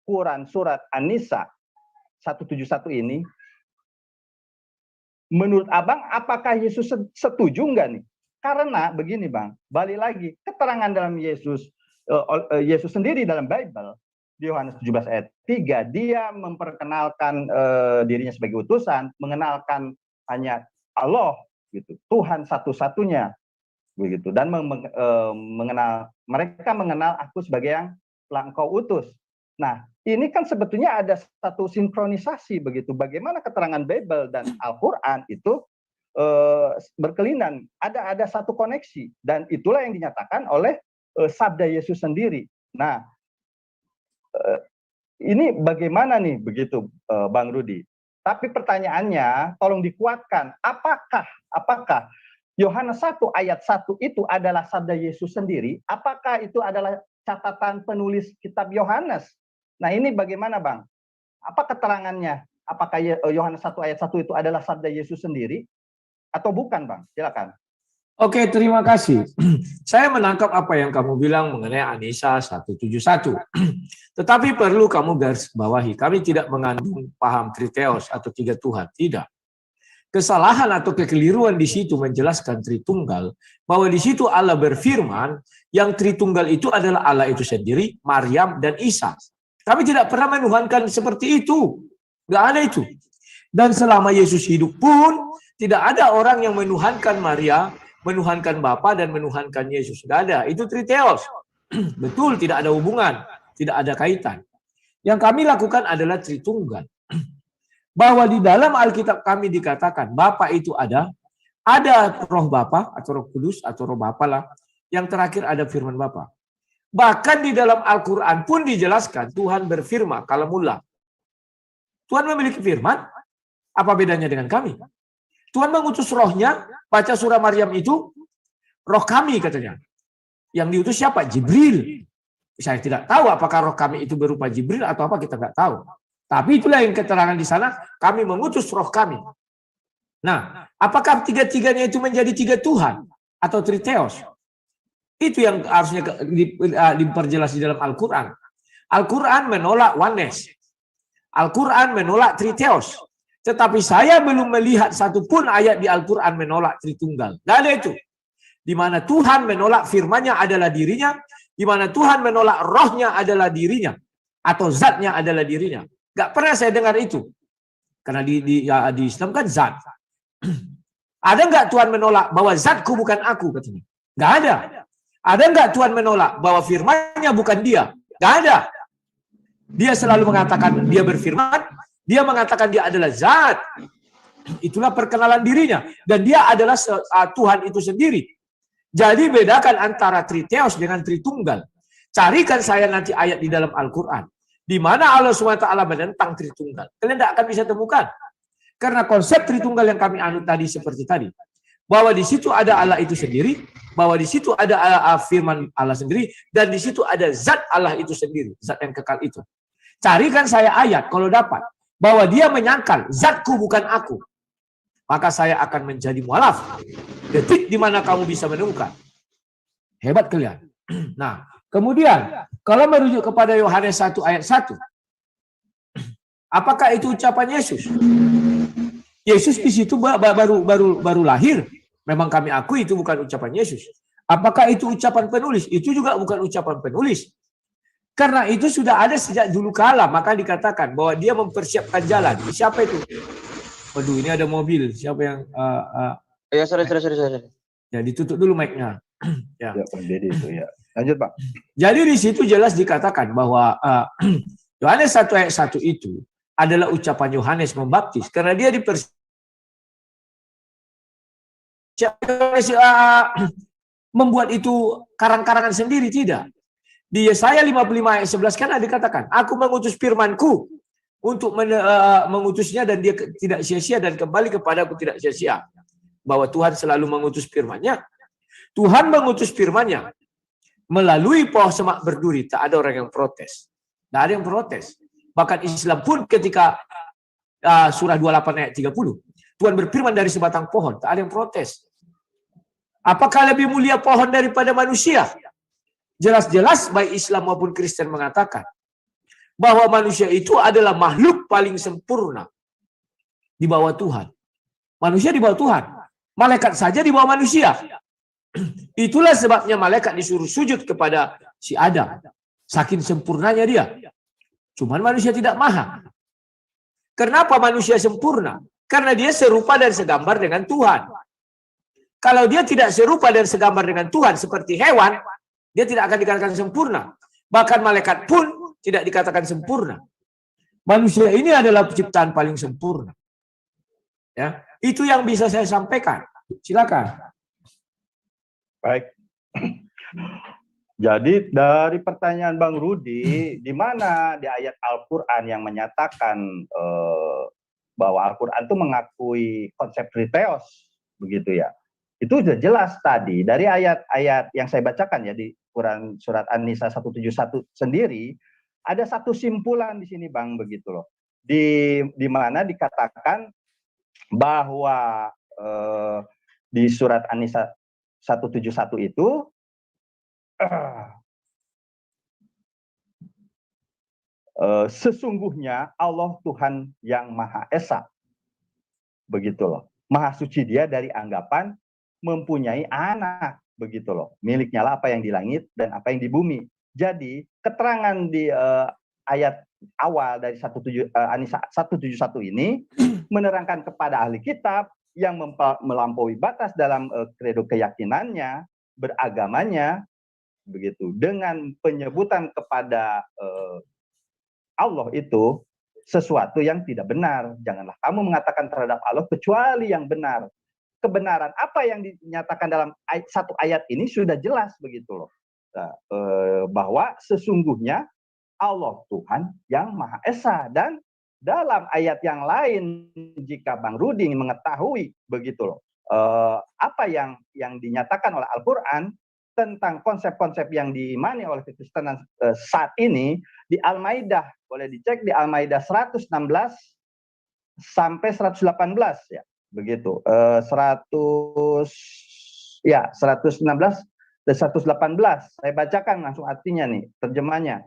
Quran surat An-Nisa 171 ini, menurut Abang, apakah Yesus setuju enggak nih? Karena begini Bang, balik lagi, keterangan dalam Yesus sendiri dalam Bible, di Yohanes 17 ayat 3, dia memperkenalkan dirinya sebagai utusan, mengenalkan hanya Allah, gitu, Tuhan satu-satunya, begitu, dan mereka mengenal aku sebagai yang telah engkau utus. Nah, ini kan sebetulnya ada satu sinkronisasi begitu. Bagaimana keterangan Bible dan Al-Quran itu berkelindan, ada satu koneksi, dan itulah yang dinyatakan oleh sabda Yesus sendiri. Nah, ini bagaimana nih begitu Bang Rudi? Tapi pertanyaannya, tolong dikuatkan, apakah Yohanes 1 ayat 1 itu adalah sabda Yesus sendiri? Apakah itu adalah catatan penulis kitab Yohanes? Nah, ini bagaimana Bang? Apa keterangannya? Apakah Yohanes 1 ayat 1 itu adalah sabda Yesus sendiri? Atau bukan Bang? Silakan. Oke, terima kasih. Saya menangkap apa yang kamu bilang mengenai An-Nisa 171. Tetapi perlu kamu garis bawahi, kami tidak mengandung paham Triteos atau tiga Tuhan, tidak. Kesalahan atau kekeliruan di situ menjelaskan Tritunggal, bahwa di situ Allah berfirman, yang Tritunggal itu adalah Allah itu sendiri, Maryam, dan Isa. Kami tidak pernah menuhankan seperti itu. Nggak ada itu. Dan selama Yesus hidup pun, tidak ada orang yang menuhankan Maria, menuhankan Bapa, dan menuhankan Yesus. Nggak ada. Itu Triteos. Betul, tidak ada hubungan. Tidak ada kaitan. Yang kami lakukan adalah Tritunggal. Bahwa di dalam Alkitab kami dikatakan, Bapa itu ada roh Bapa, atau roh kudus, atau roh Bapa lah. Yang terakhir ada firman Bapa. Bahkan di dalam Al-Quran pun dijelaskan, Tuhan berfirman, kalamullah. Tuhan memiliki firman, apa bedanya dengan kami? Tuhan mengutus rohnya, baca surah Maryam itu, roh kami katanya. Yang diutus siapa? Jibril. Saya tidak tahu apakah roh kami itu berupa Jibril atau apa, kita nggak tahu. Tapi itulah yang keterangan di sana, kami mengutus roh kami. Nah, apakah tiga-tiganya itu menjadi tiga Tuhan? Atau Triteos? Itu yang harusnya diperjelas di dalam Al-Quran. Al-Quran menolak oneness. Al-Quran menolak Triteos. Tetapi saya belum melihat satupun ayat di Al-Quran menolak Tritunggal. Nggak ada itu. Di mana Tuhan menolak firman-Nya adalah dirinya, di mana Tuhan menolak rohnya adalah dirinya, atau zatnya adalah dirinya. Nggak pernah saya dengar itu. Karena di Islam kan zat. Ada nggak Tuhan menolak bahwa zatku bukan aku, katanya? Nggak ada. Ada nggak Tuhan menolak bahwa firman-Nya bukan dia? Nggak ada. Dia selalu mengatakan dia berfirman, dia mengatakan dia adalah zat. Itulah perkenalan dirinya. Dan dia adalah Tuhan itu sendiri. Jadi bedakan antara Triteos dengan Tritunggal. Carikan saya nanti ayat di dalam Al-Quran. Di mana Allah SWT menentang Tritunggal. Kalian tidak akan bisa temukan. Karena konsep Tritunggal yang kami anut tadi seperti tadi. Bahwa di situ ada Allah itu sendiri. Bahwa di situ ada firman Allah sendiri. Dan di situ ada zat Allah itu sendiri. Zat yang kekal itu. Carikan saya ayat kalau dapat. Bahwa dia menyangkal, zatku bukan aku. Maka saya akan menjadi mualaf. Detik di mana kamu bisa menemukan. Hebat kalian. Nah, kemudian, kalau merujuk kepada Yohanes 1 ayat 1. Apakah itu ucapan Yesus? Yesus di situ baru lahir. Memang kami akui itu bukan ucapan Yesus. Apakah itu ucapan penulis? Itu juga bukan ucapan penulis. Karena itu sudah ada sejak dulu kala, maka dikatakan bahwa dia mempersiapkan jalan. Siapa itu? Waduh, ini ada mobil. Siapa yang Ya, sorry. ya, ditutup dulu mic-nya. Ya. Ya, Bang Deddy itu ya. Lanjut, Pak. Jadi di situ jelas dikatakan bahwa Yohanes 1 ayat 1 itu adalah ucapan Yohanes Pembaptis karena dia membuat itu karang-karangan sendiri, tidak. Di Yesaya 55 ayat 11 kan ada dikatakan, aku mengutus firmanku untuk mengutusnya dan dia tidak sia-sia dan kembali kepadaku tidak sia-sia. Bahwa Tuhan selalu mengutus firman-Nya. Tuhan mengutus firman-Nya melalui pohon semak berduri, tak ada orang yang protes. Tidak ada yang protes. Bahkan Islam pun ketika surah 28 ayat 30, Tuhan berfirman dari sebatang pohon, tak ada yang protes. Apakah lebih mulia pohon daripada manusia? Jelas-jelas baik Islam maupun Kristen mengatakan bahwa manusia itu adalah makhluk paling sempurna di bawah Tuhan. Manusia di bawah Tuhan. Malaikat saja di bawah manusia. Itulah sebabnya malaikat disuruh sujud kepada si Adam. Saking sempurnanya dia. Cuman manusia tidak maha. Kenapa manusia sempurna? Karena dia serupa dan segambar dengan Tuhan. Kalau dia tidak serupa dan segambar dengan Tuhan seperti hewan, dia tidak akan dikatakan sempurna. Bahkan malaikat pun tidak dikatakan sempurna. Manusia ini adalah ciptaan paling sempurna. Ya, itu yang bisa saya sampaikan. Silakan. Baik. Jadi dari pertanyaan Bang Rudi, di mana di ayat Al-Quran yang menyatakan bahwa Al-Quran itu mengakui konsep triteos, begitu ya? Itu sudah jelas tadi dari ayat-ayat yang saya bacakan ya di Quran surat An-Nisa 171 sendiri, ada satu simpulan di sini, Bang, begitu loh. Di mana dikatakan bahwa di surat An-Nisa 171 itu sesungguhnya Allah Tuhan yang Maha Esa, begitu loh. Maha suci dia dari anggapan mempunyai anak, begitu loh. Miliknya lah apa yang di langit dan apa yang di bumi. Jadi keterangan di ayat awal dari An-Nisa 171 ini menerangkan kepada ahli kitab yang melampaui batas dalam kredo keyakinannya, beragamanya, begitu, dengan penyebutan kepada Allah itu sesuatu yang tidak benar. Janganlah kamu mengatakan terhadap Allah kecuali yang benar. Kebenaran apa yang dinyatakan dalam satu ayat ini sudah jelas, begitu loh. Bahwa sesungguhnya Allah Tuhan yang Maha Esa. Dan dalam ayat yang lain, jika Bang Rudi mengetahui, begitu loh, apa yang dinyatakan oleh Al-Quran tentang konsep-konsep yang diimani oleh kekristenan saat ini, di Al-Maidah, boleh dicek di Al-Maidah 116 sampai 118 ya, begitu. 116 dan 118 saya bacakan langsung artinya nih, terjemahnya.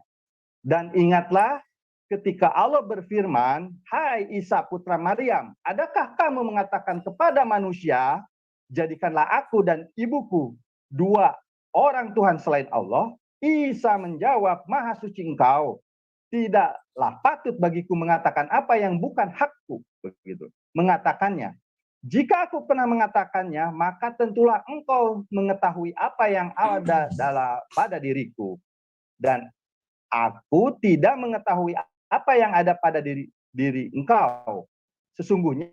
Dan ingatlah ketika Allah berfirman, hai Isa putra Maryam, adakah kamu mengatakan kepada manusia, jadikanlah aku dan ibuku dua orang Tuhan selain Allah? Isa menjawab, maha suci engkau. Tidaklah patut bagiku mengatakan apa yang bukan hakku, begitu. Mengatakannya. Jika aku pernah mengatakannya, maka tentulah engkau mengetahui apa yang ada pada diriku. Dan aku tidak mengetahui apa yang ada pada diri engkau. Sesungguhnya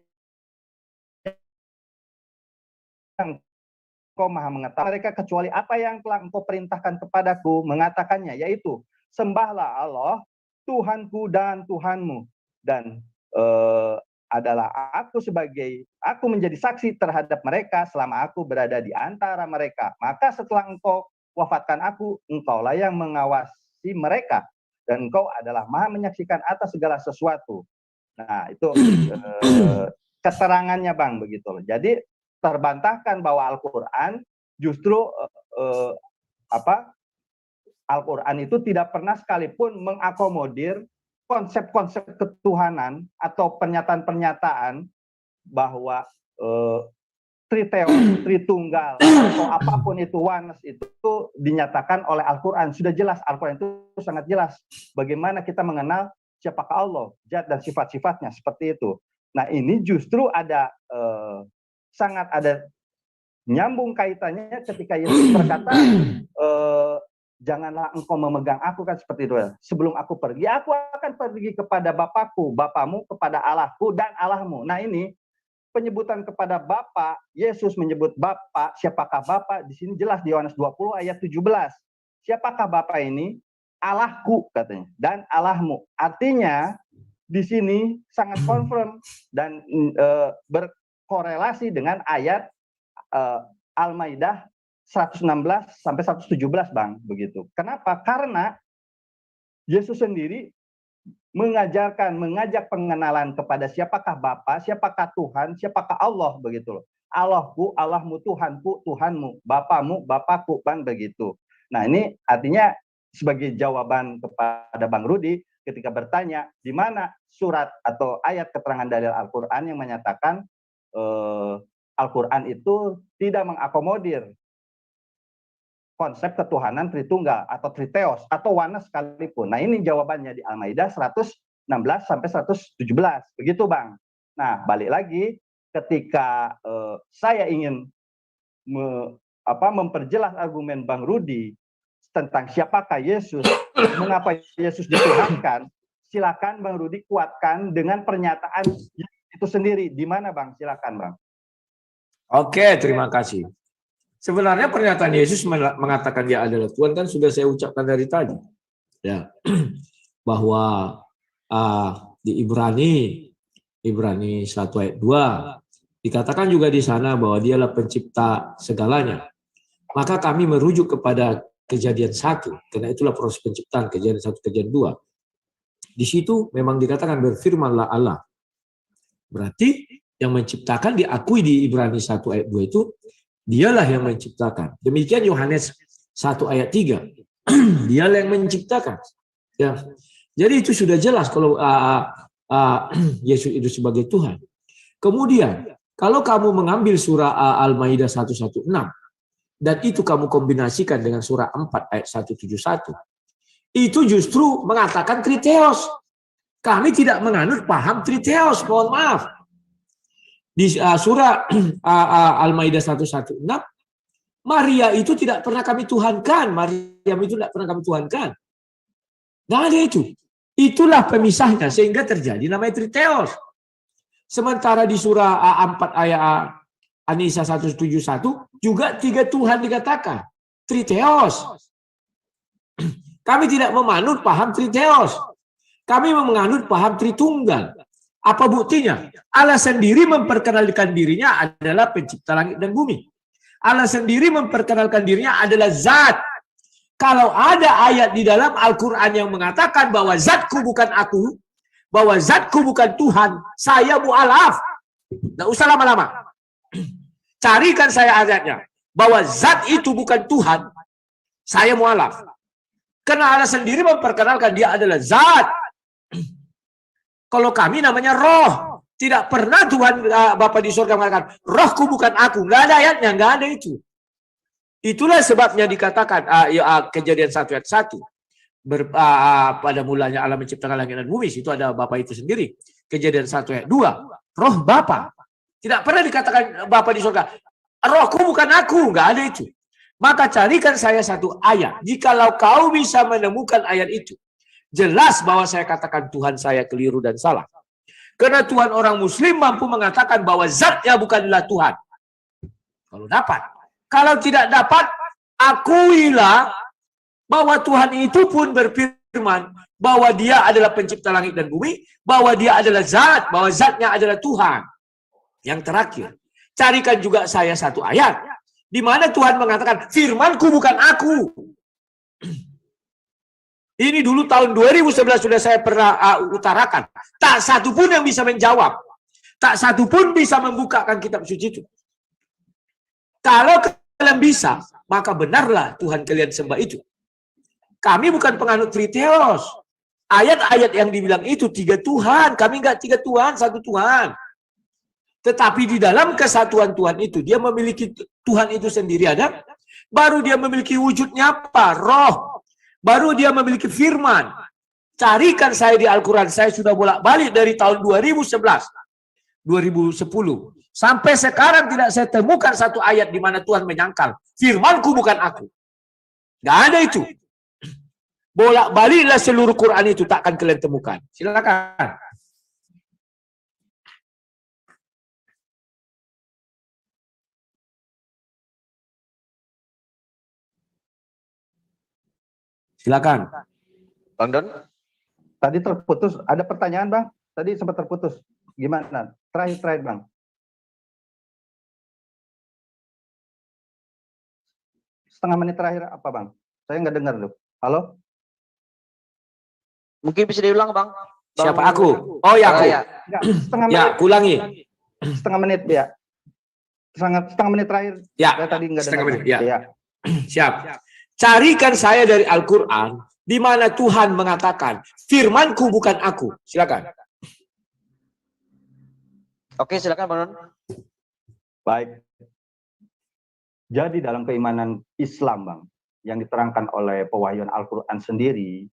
engkau maha mengetahui mereka kecuali apa yang telah engkau perintahkan kepadaku, mengatakannya, yaitu sembahlah Allah, Tuhanku dan Tuhanmu, dan adalah aku menjadi saksi terhadap mereka selama aku berada di antara mereka. Maka setelah engkau wafatkan aku, engkaulah yang mengawasi mereka, dan engkau adalah maha menyaksikan atas segala sesuatu. Nah, itu keterangannya, Bang, begitu loh. Jadi terbantahkan bahwa Al-Quran justru Al-Quran itu tidak pernah sekalipun mengakomodir konsep-konsep ketuhanan atau pernyataan-pernyataan bahwa Triteos, Tritunggal, atau apapun itu oneness itu dinyatakan oleh Al-Quran. Sudah jelas, Al-Quran itu sangat jelas bagaimana kita mengenal siapakah Allah, zat dan sifat-sifatnya, seperti itu. Nah, ini justru ada sangat ada nyambung kaitannya ketika Yesus berkata, janganlah engkau memegang aku, kan seperti itu. Sebelum aku pergi, aku akan pergi kepada Bapakku, Bapamu, kepada Allahku dan Allahmu. Nah, ini penyebutan kepada Bapa, Yesus menyebut Bapa, siapakah Bapa? Di sini jelas di Yohanes 20 ayat 17. Siapakah Bapa ini? Allahku katanya, dan Allahmu. Artinya di sini sangat confirm dan berkorelasi dengan ayat Al-Maidah 116 sampai 117, Bang, begitu. Kenapa? Karena Yesus sendiri mengajak pengenalan kepada siapakah Bapa, siapakah Tuhan, siapakah Allah, begitu loh. Allahku, Allahmu, Tuhanku, Tuhanmu, Bapamu, Bapakku, kan begitu. Nah, ini artinya sebagai jawaban kepada Bang Rudi ketika bertanya di mana surat atau ayat keterangan dalil Al-Quran yang menyatakan Al-Quran itu tidak mengakomodir konsep ketuhanan Tritunggal atau Triteos atau oneness sekalipun. Nah, ini jawabannya di Al-Maidah 116 sampai 117. Begitu, Bang. Nah, balik lagi ketika saya ingin memperjelas argumen Bang Rudi tentang siapakah Yesus, mengapa Yesus dituhankan, silakan Bang Rudi kuatkan dengan pernyataan itu sendiri. Di mana, Bang? Silakan, Bang. Oke, terima kasih. Sebenarnya pernyataan Yesus mengatakan dia adalah Tuhan kan sudah saya ucapkan dari tadi, ya, bahwa di Ibrani 1 ayat 2 dikatakan juga di sana bahwa dialah pencipta segalanya. Maka kami merujuk kepada Kejadian 1, karena itulah proses penciptaan, Kejadian 1, Kejadian 2. Di situ memang dikatakan berfirmanlah Allah. Berarti yang menciptakan diakui di Ibrani 1 ayat 2 itu dialah yang menciptakan. Demikian Yohanes 1 ayat 3. Dialah yang menciptakan. Ya. Jadi itu sudah jelas kalau Yesus itu sebagai Tuhan. Kemudian, kalau kamu mengambil surah Al-Maidah 116 dan itu kamu kombinasikan dengan surah 4 ayat 171, itu justru mengatakan Triteos. Kami tidak menganut paham Triteos, mohon maaf. Di surah Al-Maidah 116, Maria itu tidak pernah kami tuhankan. Maryam itu tidak pernah kami tuhankan. Nggak ada itu. Itulah pemisahnya sehingga terjadi namanya Triteos. Sementara di surah 4 ayat An-Nisa 171 juga 3 Tuhan dikatakan. Triteos. Kami tidak memanut paham Triteos. Kami menganut paham Tritunggal. Apa buktinya? Allah sendiri memperkenalkan dirinya adalah pencipta langit dan bumi. Allah sendiri memperkenalkan dirinya adalah zat. Kalau ada ayat di dalam Al-Quran yang mengatakan bahwa zatku bukan aku, bahwa zatku bukan Tuhan, saya mu'alaf. Nggak usah lama-lama. Carikan saya ayatnya. Bahwa zat itu bukan Tuhan, saya mu'alaf. Karena Allah sendiri memperkenalkan dia adalah zat. Kalau kami namanya roh. Tidak pernah Tuhan Bapa di surga mengatakan, rohku bukan aku. Nggak ada ayatnya, nggak ada itu. Itulah sebabnya dikatakan Kejadian 1 ayat 1. Pada mulanya Allah menciptakan langit dan bumi. Itu ada Bapa itu sendiri. Kejadian 1 ayat 2. Roh Bapa. Tidak pernah dikatakan Bapa di surga, rohku bukan aku. Nggak ada itu. Maka carikan saya satu ayat. Jikalau kau bisa menemukan ayat itu, jelas bahwa saya katakan Tuhan saya keliru dan salah. Karena Tuhan orang Muslim mampu mengatakan bahwa zatnya bukanlah Tuhan. Kalau dapat. Kalau tidak dapat, akuilah bahwa Tuhan itu pun berfirman bahwa dia adalah pencipta langit dan bumi, bahwa dia adalah zat, bahwa zatnya adalah Tuhan. Yang terakhir, carikan juga saya satu ayat di mana Tuhan mengatakan firmanku bukan aku. Ini dulu tahun 2011 sudah saya pernah utarakan. Tak satu pun yang bisa menjawab. Tak satu pun bisa membukakan kitab suci itu. Kalau kalian bisa, maka benarlah Tuhan kalian sembah itu. Kami bukan penganut Triteos. ayat-ayat yang dibilang itu 3 Tuhan. Kami enggak 3 Tuhan, 1 Tuhan. Tetapi di dalam kesatuan Tuhan itu, dia memiliki Tuhan itu sendiri ada. Baru dia memiliki wujudnya apa? Roh. Baru dia memiliki firman. Carikan saya di Al-Quran. Saya sudah bolak-balik dari tahun 2011. 2010. Sampai sekarang tidak saya temukan satu ayat di mana Tuhan menyangkal. Firmanku bukan aku. Nggak ada itu. Bolak-baliklah seluruh Quran itu, takkan kalian temukan. Silakan. Silakan. Bang Don. Tadi terputus, ada pertanyaan Bang? Tadi sempat terputus. Gimana? Terakhir Bang. Setengah menit terakhir apa Bang? Saya nggak dengar loh. Halo? Mungkin bisa diulang Bang. Siapa aku? Oh ya aku. Enggak, setengah menit. Ya, kulangi. Setengah menit ya. Setengah menit terakhir. Ya, Saya tadi nggak setengah dengar. menit. Ya. Ya. Siap. Carikan saya dari Al-Quran di mana Tuhan mengatakan, firmanku bukan aku. Silakan. Oke, silakan Bang Don. Baik. Jadi dalam keimanan Islam Bang, yang diterangkan oleh pewahyuan Al-Quran sendiri,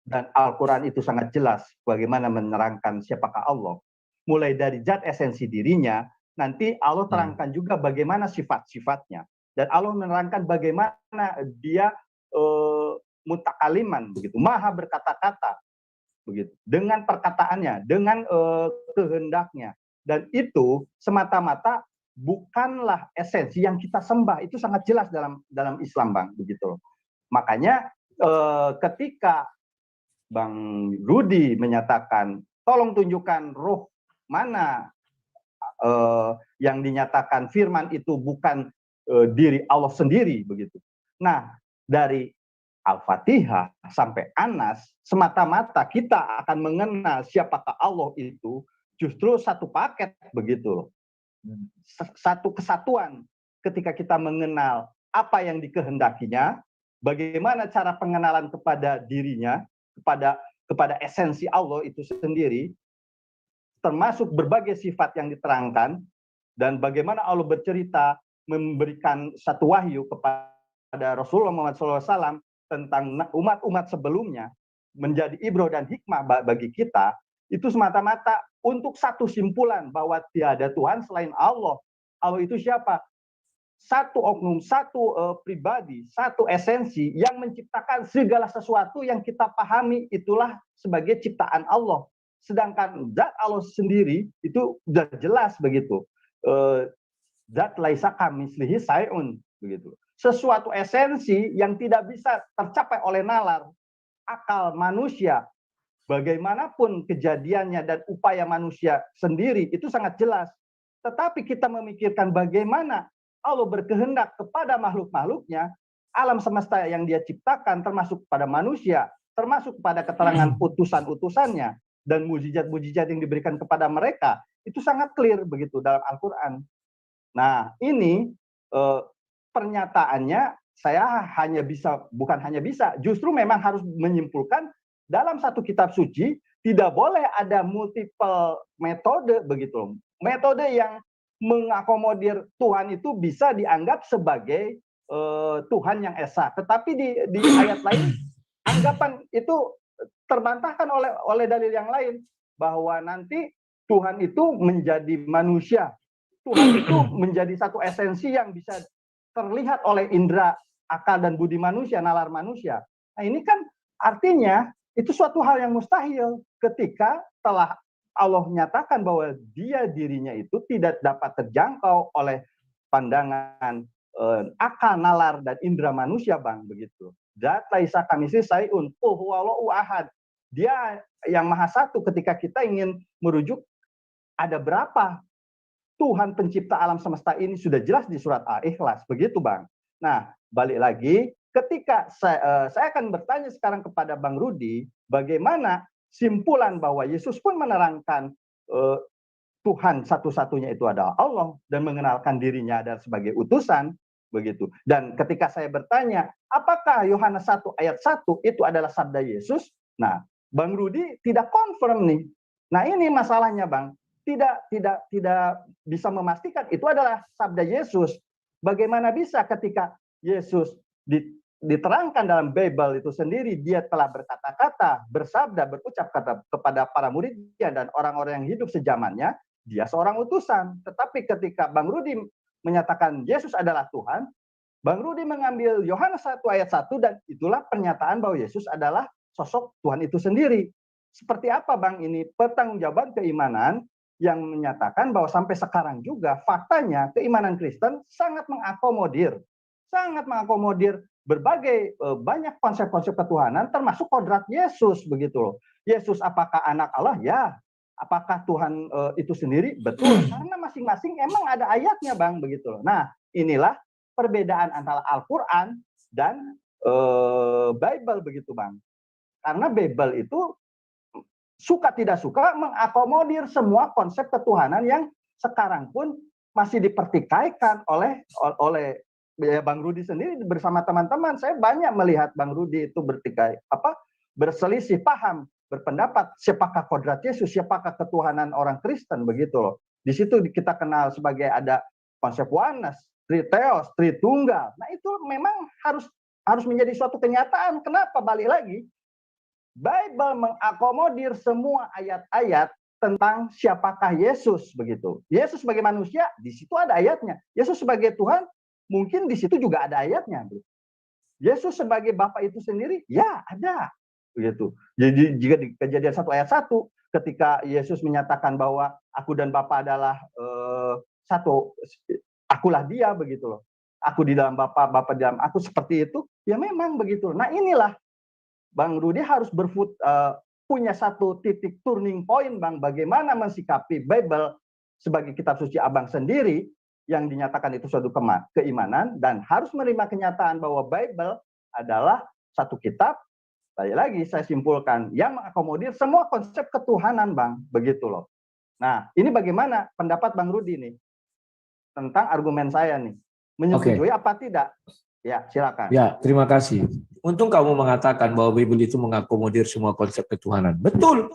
dan Al-Quran itu sangat jelas bagaimana menerangkan siapakah Allah. Mulai dari zat esensi dirinya, nanti Allah terangkan juga bagaimana sifat-sifatnya. Dan Allah menerangkan bagaimana dia mutakaliman, begitu, maha berkata-kata, begitu, dengan perkataannya, dengan kehendaknya. Dan itu semata-mata bukanlah esensi yang kita sembah. Itu sangat jelas dalam Islam Bang, begitu. Makanya ketika Bang Rudi menyatakan, tolong tunjukkan roh mana yang dinyatakan firman itu bukan diri Allah sendiri, begitu. Nah, dari Al-Fatihah sampai Anas, semata-mata kita akan mengenal siapakah Allah itu justru satu paket, begitu loh. Satu kesatuan ketika kita mengenal apa yang dikehendakinya, bagaimana cara pengenalan kepada dirinya, kepada esensi Allah itu sendiri, termasuk berbagai sifat yang diterangkan, dan bagaimana Allah bercerita memberikan satu wahyu kepada Rasulullah Muhammad SAW tentang umat-umat sebelumnya menjadi ibroh dan hikmah bagi kita, itu semata-mata untuk satu simpulan bahwa tiada Tuhan selain Allah. Allah itu siapa? Satu oknum, satu pribadi, satu esensi yang menciptakan segala sesuatu yang kita pahami itulah sebagai ciptaan Allah. Sedangkan zat Allah sendiri itu sudah jelas begitu. Zat laisa kamitslihi syai'un, begitu. Sesuatu esensi yang tidak bisa tercapai oleh nalar akal manusia. Bagaimanapun kejadiannya dan upaya manusia sendiri itu sangat jelas. Tetapi kita memikirkan bagaimana Allah berkehendak kepada makhluk-makhluknya, alam semesta yang dia ciptakan termasuk pada manusia, termasuk pada keterangan utusan-utusannya dan mujizat-mujizat yang diberikan kepada mereka, itu sangat clear begitu dalam Al-Quran. Nah, ini pernyataannya saya bukan hanya bisa, justru memang harus menyimpulkan dalam satu kitab suci tidak boleh ada multiple metode begitu. Metode yang mengakomodir Tuhan itu bisa dianggap sebagai Tuhan yang esa, tetapi di ayat lain anggapan itu terbantahkan oleh dalil yang lain bahwa nanti Tuhan itu menjadi manusia. Tuhan itu menjadi satu esensi yang bisa terlihat oleh indera akal dan budi manusia, nalar manusia. Nah, ini kan artinya itu suatu hal yang mustahil ketika telah Allah nyatakan bahwa dirinya itu tidak dapat terjangkau oleh pandangan akal, nalar, dan indera manusia, Bang, begitu. Zat laisa kamitslihi syai'un, huwallahu ahad. Dia yang maha satu. Ketika kita ingin merujuk ada berapa Tuhan pencipta alam semesta ini sudah jelas di surat Al-Ikhlas, begitu Bang. Nah, balik lagi, ketika saya akan bertanya sekarang kepada Bang Rudi, bagaimana simpulan bahwa Yesus pun menerangkan Tuhan satu-satunya itu adalah Allah dan mengenalkan dirinya adalah sebagai utusan, begitu. Dan ketika saya bertanya, apakah Yohanes 1 ayat 1 itu adalah sabda Yesus? Nah, Bang Rudi tidak confirm nih. Nah ini masalahnya Bang, tidak bisa memastikan itu adalah sabda Yesus. Bagaimana bisa ketika Yesus diterangkan dalam Bible itu sendiri, dia telah berkata-kata, bersabda, berucap kata kepada para muridnya dan orang-orang yang hidup sejamannya, dia seorang utusan. Tetapi ketika Bang Rudi menyatakan Yesus adalah Tuhan, Bang Rudi mengambil Yohanes 1 ayat 1 dan itulah pernyataan bahwa Yesus adalah sosok Tuhan itu sendiri. Seperti apa Bang ini pertanggungjawaban keimanan yang menyatakan bahwa sampai sekarang juga faktanya keimanan Kristen sangat mengakomodir berbagai banyak konsep-konsep ketuhanan termasuk kodrat Yesus begitu loh. Yesus apakah anak Allah? Ya. Apakah Tuhan itu sendiri? Betul. Karena masing-masing emang ada ayatnya Bang begitu loh. Nah, inilah perbedaan antara Al-Qur'an dan Bible begitu Bang. Karena Bible itu suka tidak suka mengakomodir semua konsep ketuhanan yang sekarang pun masih dipertikaikan oleh Bang Rudi sendiri bersama teman-teman. Saya banyak melihat Bang Rudi itu berselisih paham, berpendapat siapakah kodrat Yesus, siapakah ketuhanan orang Kristen begitu loh. Di situ kita kenal sebagai ada konsep oneness, triteos, tritunggal. Nah itu memang harus menjadi suatu kenyataan. Kenapa? Balik lagi, Bible mengakomodir semua ayat-ayat tentang siapakah Yesus begitu. Yesus sebagai manusia, di situ ada ayatnya. Yesus sebagai Tuhan, mungkin di situ juga ada ayatnya. Yesus sebagai Bapa itu sendiri, ya ada. Begitu. Jadi jika di Kejadian 1 ayat 1, ketika Yesus menyatakan bahwa aku dan Bapa adalah satu, akulah dia begitu loh. Aku di dalam Bapa, Bapa di dalam aku, seperti itu, ya memang begitu. Nah inilah Bang Rudi harus punya satu titik turning point Bang, bagaimana mensikapi Bible sebagai kitab suci Abang sendiri yang dinyatakan itu suatu keimanan dan harus menerima kenyataan bahwa Bible adalah satu kitab, lagi saya simpulkan, yang mengakomodir semua konsep ketuhanan Bang, begitu loh. Nah, ini bagaimana pendapat Bang Rudi nih tentang argumen saya nih, menyetujui apa tidak? Ya, silakan. Ya, terima kasih. Untung kamu mengatakan bahwa Bible itu mengakomodir semua konsep ketuhanan. Betul.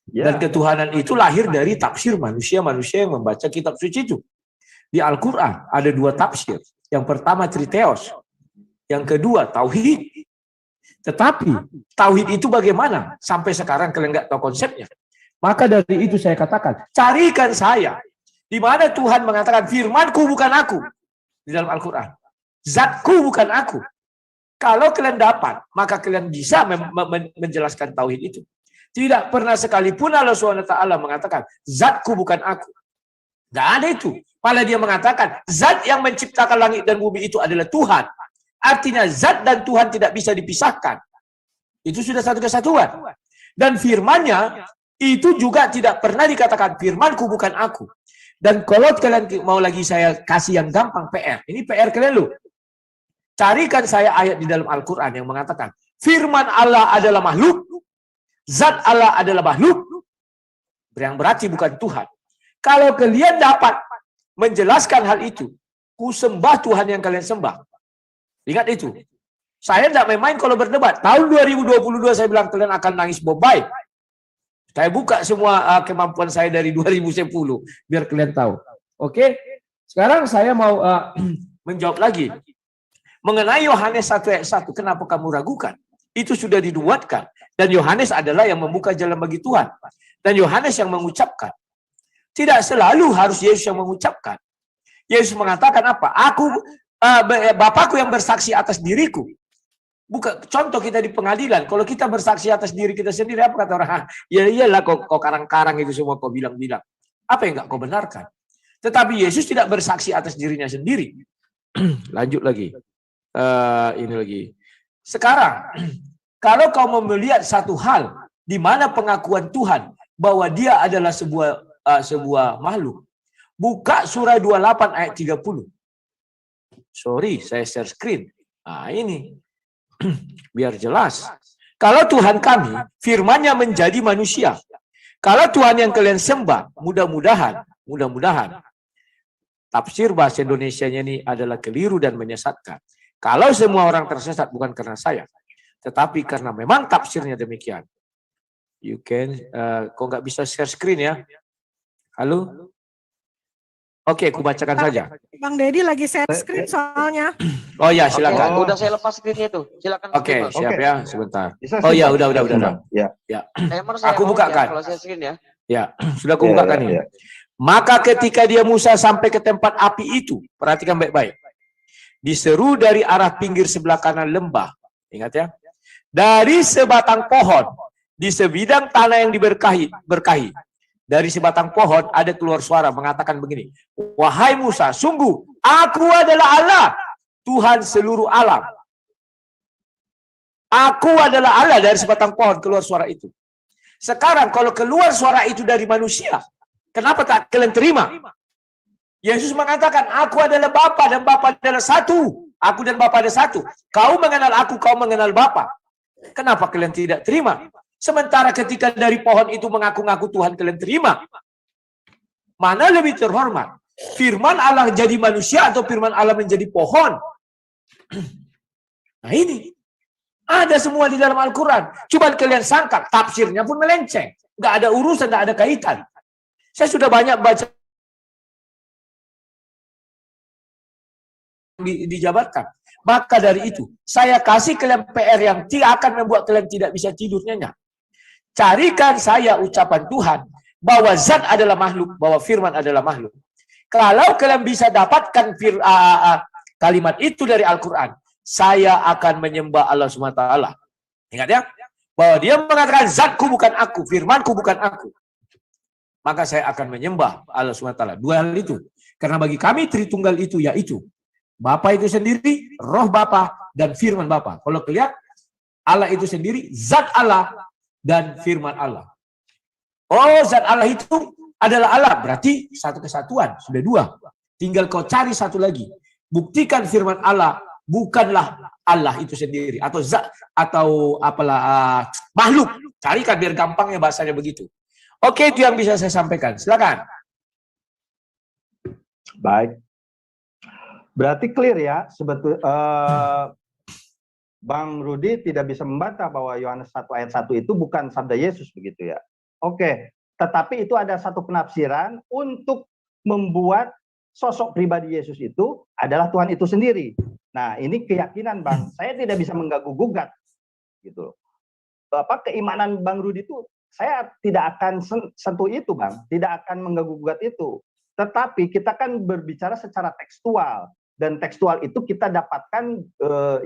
Dan ketuhanan itu lahir dari tafsir manusia-manusia yang membaca kitab suci itu. Di Al-Quran ada 2 tafsir. Yang pertama triteos. Yang kedua tauhid. Tetapi tauhid itu bagaimana? Sampai sekarang kalian nggak tahu konsepnya. Maka dari itu saya katakan, carikan saya. Di mana Tuhan mengatakan firmanku bukan aku. Di dalam Al-Quran. Zatku bukan aku. Kalau kalian dapat, maka kalian bisa menjelaskan tauhid itu. Tidak pernah sekalipun Allah SWT mengatakan, zatku bukan aku. Tidak ada itu. Malah dia mengatakan, zat yang menciptakan langit dan bumi itu adalah Tuhan. Artinya zat dan Tuhan tidak bisa dipisahkan. Itu sudah satu kesatuan. Dan firmannya, itu juga tidak pernah dikatakan, firmanku bukan aku. Dan kalau kalian mau lagi saya kasih yang gampang PR. Ini PR kalian loh. Carikan saya ayat di dalam Al-Quran yang mengatakan firman Allah adalah makhluk, zat Allah adalah makhluk, yang berarti bukan Tuhan. Kalau kalian dapat menjelaskan hal itu, ku sembah Tuhan yang kalian sembah. Ingat itu. Saya tidak main-main kalau berdebat. Tahun 2022 saya bilang kalian akan nangis bobai. Saya buka semua kemampuan saya dari 2010 biar kalian tahu. Oke? Sekarang saya mau menjawab lagi. Mengenai Yohanes 1 ayat 1, kenapa kamu ragukan? Itu sudah dinubuatkan. Dan Yohanes adalah yang membuka jalan bagi Tuhan. Dan Yohanes yang mengucapkan. Tidak selalu harus Yesus yang mengucapkan. Yesus mengatakan apa? Bapakku yang bersaksi atas diriku. Bukan contoh kita di pengadilan. Kalau kita bersaksi atas diri kita sendiri, apa kata orang? Ya iyalah kau karang-karang itu semua kau bilang-bilang. Apa yang enggak kau benarkan? Tetapi Yesus tidak bersaksi atas dirinya sendiri. Lanjut lagi. Ini lagi. Sekarang, kalau kau mau melihat satu hal di mana pengakuan Tuhan bahwa Dia adalah sebuah makhluk, buka surah 28 ayat 30. Sorry, saya share screen. Nah, ini biar jelas. Kalau Tuhan kami, firman-Nya menjadi manusia. Kalau Tuhan yang kalian sembah, mudah-mudahan tafsir bahasa Indonesianya ini adalah keliru dan menyesatkan. Kalau semua orang tersesat bukan karena saya, tetapi karena memang tafsirnya demikian. You can, kok nggak bisa share screen ya? Halo? Oke, aku bacakan saja. Bang Deddy lagi share screen soalnya. Oh ya, silakan. Udah saya lepas screennya tuh. Silakan. Oke, Mas. siap ya, sebentar. Bisa, Oh ya, Bang. udah. Bang. Ya. Timer saya Aku mau bukakan. ya, kalau saya screen ya. Ya, sudah aku bukakan ini. Maka ketika dia Musa sampai ke tempat api itu, perhatikan baik-baik. Diseru dari arah pinggir sebelah kanan lembah. Ingat ya. Dari sebatang pohon, di sebidang tanah yang berkahi. Dari sebatang pohon ada keluar suara mengatakan begini. Wahai Musa, sungguh aku adalah Allah, Tuhan seluruh alam. Aku adalah Allah, dari sebatang pohon keluar suara itu. Sekarang kalau keluar suara itu dari manusia, kenapa tak kalian terima? Yesus mengatakan, aku adalah Bapa dan Bapa adalah satu. Aku dan Bapa ada satu. Kau mengenal aku, kau mengenal Bapa. Kenapa kalian tidak terima? Sementara ketika dari pohon itu mengaku-ngaku Tuhan kalian terima. Mana lebih terhormat? Firman Allah jadi manusia atau firman Allah menjadi pohon? Nah ini. Ada semua di dalam Al-Quran. Coba kalian sangka, tafsirnya pun melenceng. Nggak ada urusan, nggak ada kaitan. Saya sudah banyak baca dijabarkan. Maka dari itu, saya kasih kalian PR yang akan membuat kalian tidak bisa tidur nyenyak. Carikan saya ucapan Tuhan bahwa zat adalah makhluk, bahwa firman adalah makhluk. Kalau kalian bisa dapatkan kalimat itu dari Al-Quran, saya akan menyembah Allah SWT. Ingat ya, bahwa dia mengatakan zatku bukan aku, firmanku bukan aku. Maka saya akan menyembah Allah SWT. Dua hal itu. Karena bagi kami Tritunggal itu yaitu Bapa itu sendiri, roh Bapa, dan firman Bapa. Kalau kalian, Allah itu sendiri, zat Allah, dan firman Allah. Oh, zat Allah itu adalah Allah. Berarti satu kesatuan. Sudah dua. Tinggal kau cari satu lagi. Buktikan firman Allah bukanlah Allah itu sendiri. Atau zat, atau apalah makhluk. Carikan biar gampangnya bahasanya begitu. Oke, itu yang bisa saya sampaikan. Silakan. Baik. Berarti clear ya, Bang Rudi tidak bisa membantah bahwa Yohanes 1 ayat 1 itu bukan sabda Yesus begitu ya. Oke, tetapi itu ada satu penafsiran untuk membuat sosok pribadi Yesus itu adalah Tuhan itu sendiri. Nah, ini keyakinan Bang, saya tidak bisa mengganggu-gugat gitu. Keimanan Bang Rudi itu saya tidak akan sentuh itu Bang, tidak akan mengganggu-gugat itu. Tetapi kita kan berbicara secara tekstual. Dan tekstual itu kita dapatkan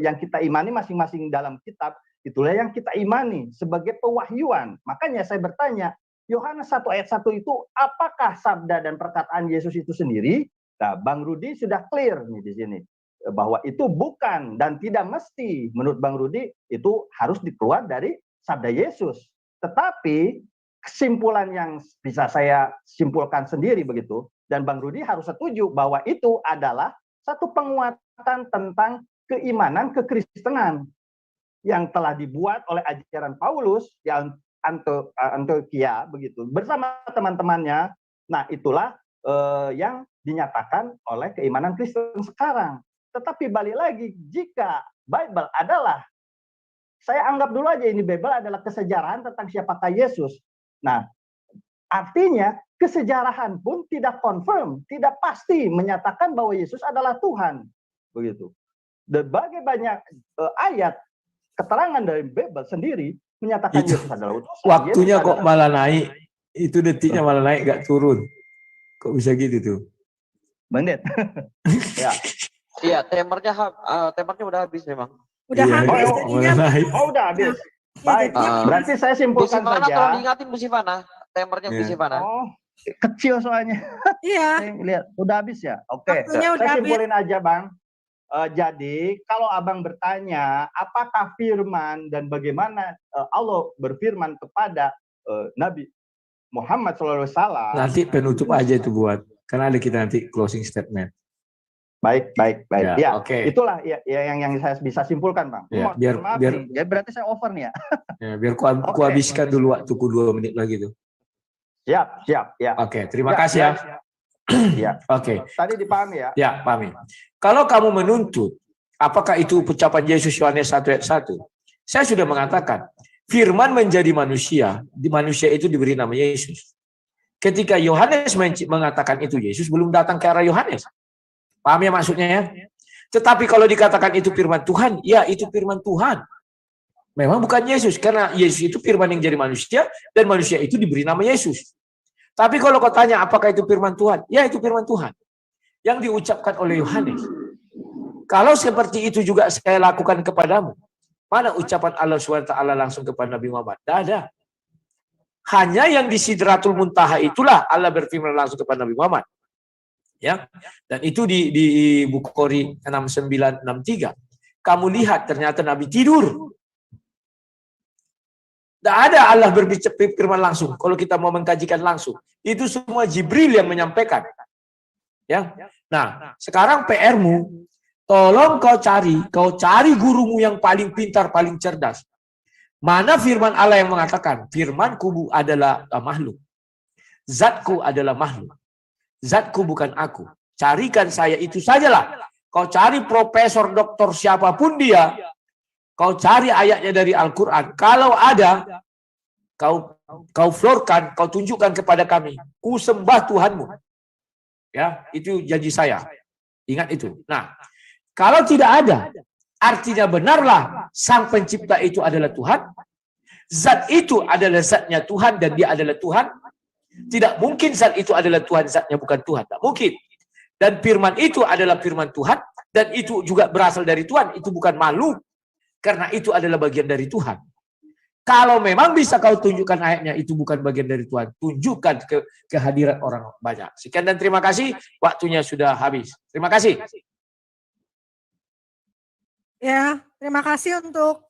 yang kita imani masing-masing dalam kitab, itulah yang kita imani sebagai pewahyuan. Makanya saya bertanya, Yohanes 1 ayat 1 itu apakah sabda dan perkataan Yesus itu sendiri? Nah, Bang Rudi sudah clear nih di sini bahwa itu bukan dan tidak mesti menurut Bang Rudi itu harus dikeluar dari sabda Yesus. Tetapi kesimpulan yang bisa saya simpulkan sendiri begitu, dan Bang Rudi harus setuju bahwa itu adalah satu penguatan tentang keimanan kekristenan yang telah dibuat oleh ajaran Paulus yang Antioquia begitu bersama teman-temannya. Nah, itulah yang dinyatakan oleh keimanan Kristen sekarang. Tetapi balik lagi, jika Bible adalah, saya anggap dulu aja ini Bible adalah kesejarahan tentang siapakah Yesus. Nah, artinya kesejarahan pun tidak confirm, tidak pasti menyatakan bahwa Yesus adalah Tuhan. Begitu. Berbagai banyak ayat keterangan dari Bible sendiri menyatakan itu, Yesus adalah utusan. Waktunya Yesus kok adalah... malah naik. Itu detiknya malah naik, gak turun. Kok bisa gitu tuh? Menit. Ya. Iya, timernya udah habis memang. Udah habis jadinya. Udah habis. Baik. Berarti saya simpulkan saja. Tolong diingatin Bu Sivana. Timernya Bu Sivana. Oh, kecil soalnya. Iya. Lihat, udah habis ya? Oke. Waktunya udah Saya habis. simpulin aja, Bang. Jadi, kalau Abang bertanya, apakah firman dan bagaimana Allah berfirman kepada Nabi Muhammad SAW. Nanti penutup aja itu buat, karena ada kita nanti closing statement. Baik. Ya, oke. Itulah yang saya bisa simpulkan, Bang. Ya, Maaf biar nih, ya berarti saya over nih ya. Ya, biar ku habiskan dulu waktuku 2 menit lagi tuh. Siap, ya. Oke, terima kasih ya. Ya. Oke. Tadi dipahami ya? Ya, pahami. Kalau kamu menuntut, apakah itu ucapan Yesus Yohanes 1 ayat 1? Saya sudah mengatakan, Firman menjadi manusia, di manusia itu diberi nama Yesus. Ketika Yohanes mengatakan itu Yesus, belum datang ke arah Yohanes. Paham ya maksudnya ya? Tetapi kalau dikatakan itu firman Tuhan, ya itu firman Tuhan. Memang bukan Yesus, karena Yesus itu firman yang jadi manusia, dan manusia itu diberi nama Yesus. Tapi kalau kau tanya apakah itu firman Tuhan, ya itu firman Tuhan yang diucapkan oleh Yohanes. Kalau seperti itu juga saya lakukan kepadamu, mana ucapan Allah SWT langsung kepada Nabi Muhammad? Tidak ada. Hanya yang di Sidratul Muntaha itulah Allah berfirman langsung kepada Nabi Muhammad. Ya, dan itu di Bukhari 6963. Kamu lihat ternyata Nabi tidur. Tidak ada Allah berbicara firman langsung. Kalau kita mau mengkajikan langsung, itu semua Jibril yang menyampaikan. Ya, nah sekarang PR-mu, tolong kau cari gurumu yang paling pintar, paling cerdas. Mana firman Allah yang mengatakan, firmanku adalah makhluk. Zatku adalah makhluk. Zatku bukan aku. Carikan saya itu sajalah. Kau cari profesor, doktor, siapapun dia. Kau cari ayatnya dari Al-Quran. Kalau ada, kau florkan, kau tunjukkan kepada kami. Ku sembah Tuhanmu. Ya, itu janji saya. Ingat itu. Nah, kalau tidak ada, artinya benarlah sang pencipta itu adalah Tuhan. Zat itu adalah zatnya Tuhan dan dia adalah Tuhan. Tidak mungkin zat itu adalah Tuhan, zatnya bukan Tuhan. Tak mungkin. Dan firman itu adalah firman Tuhan. Dan itu juga berasal dari Tuhan. Itu bukan makhluk. Karena itu adalah bagian dari Tuhan. Kalau memang bisa kau tunjukkan ayatnya, itu bukan bagian dari Tuhan. Tunjukkan kehadiran orang banyak. Sekian dan terima kasih. Waktunya sudah habis. Terima kasih. Ya, terima kasih untuk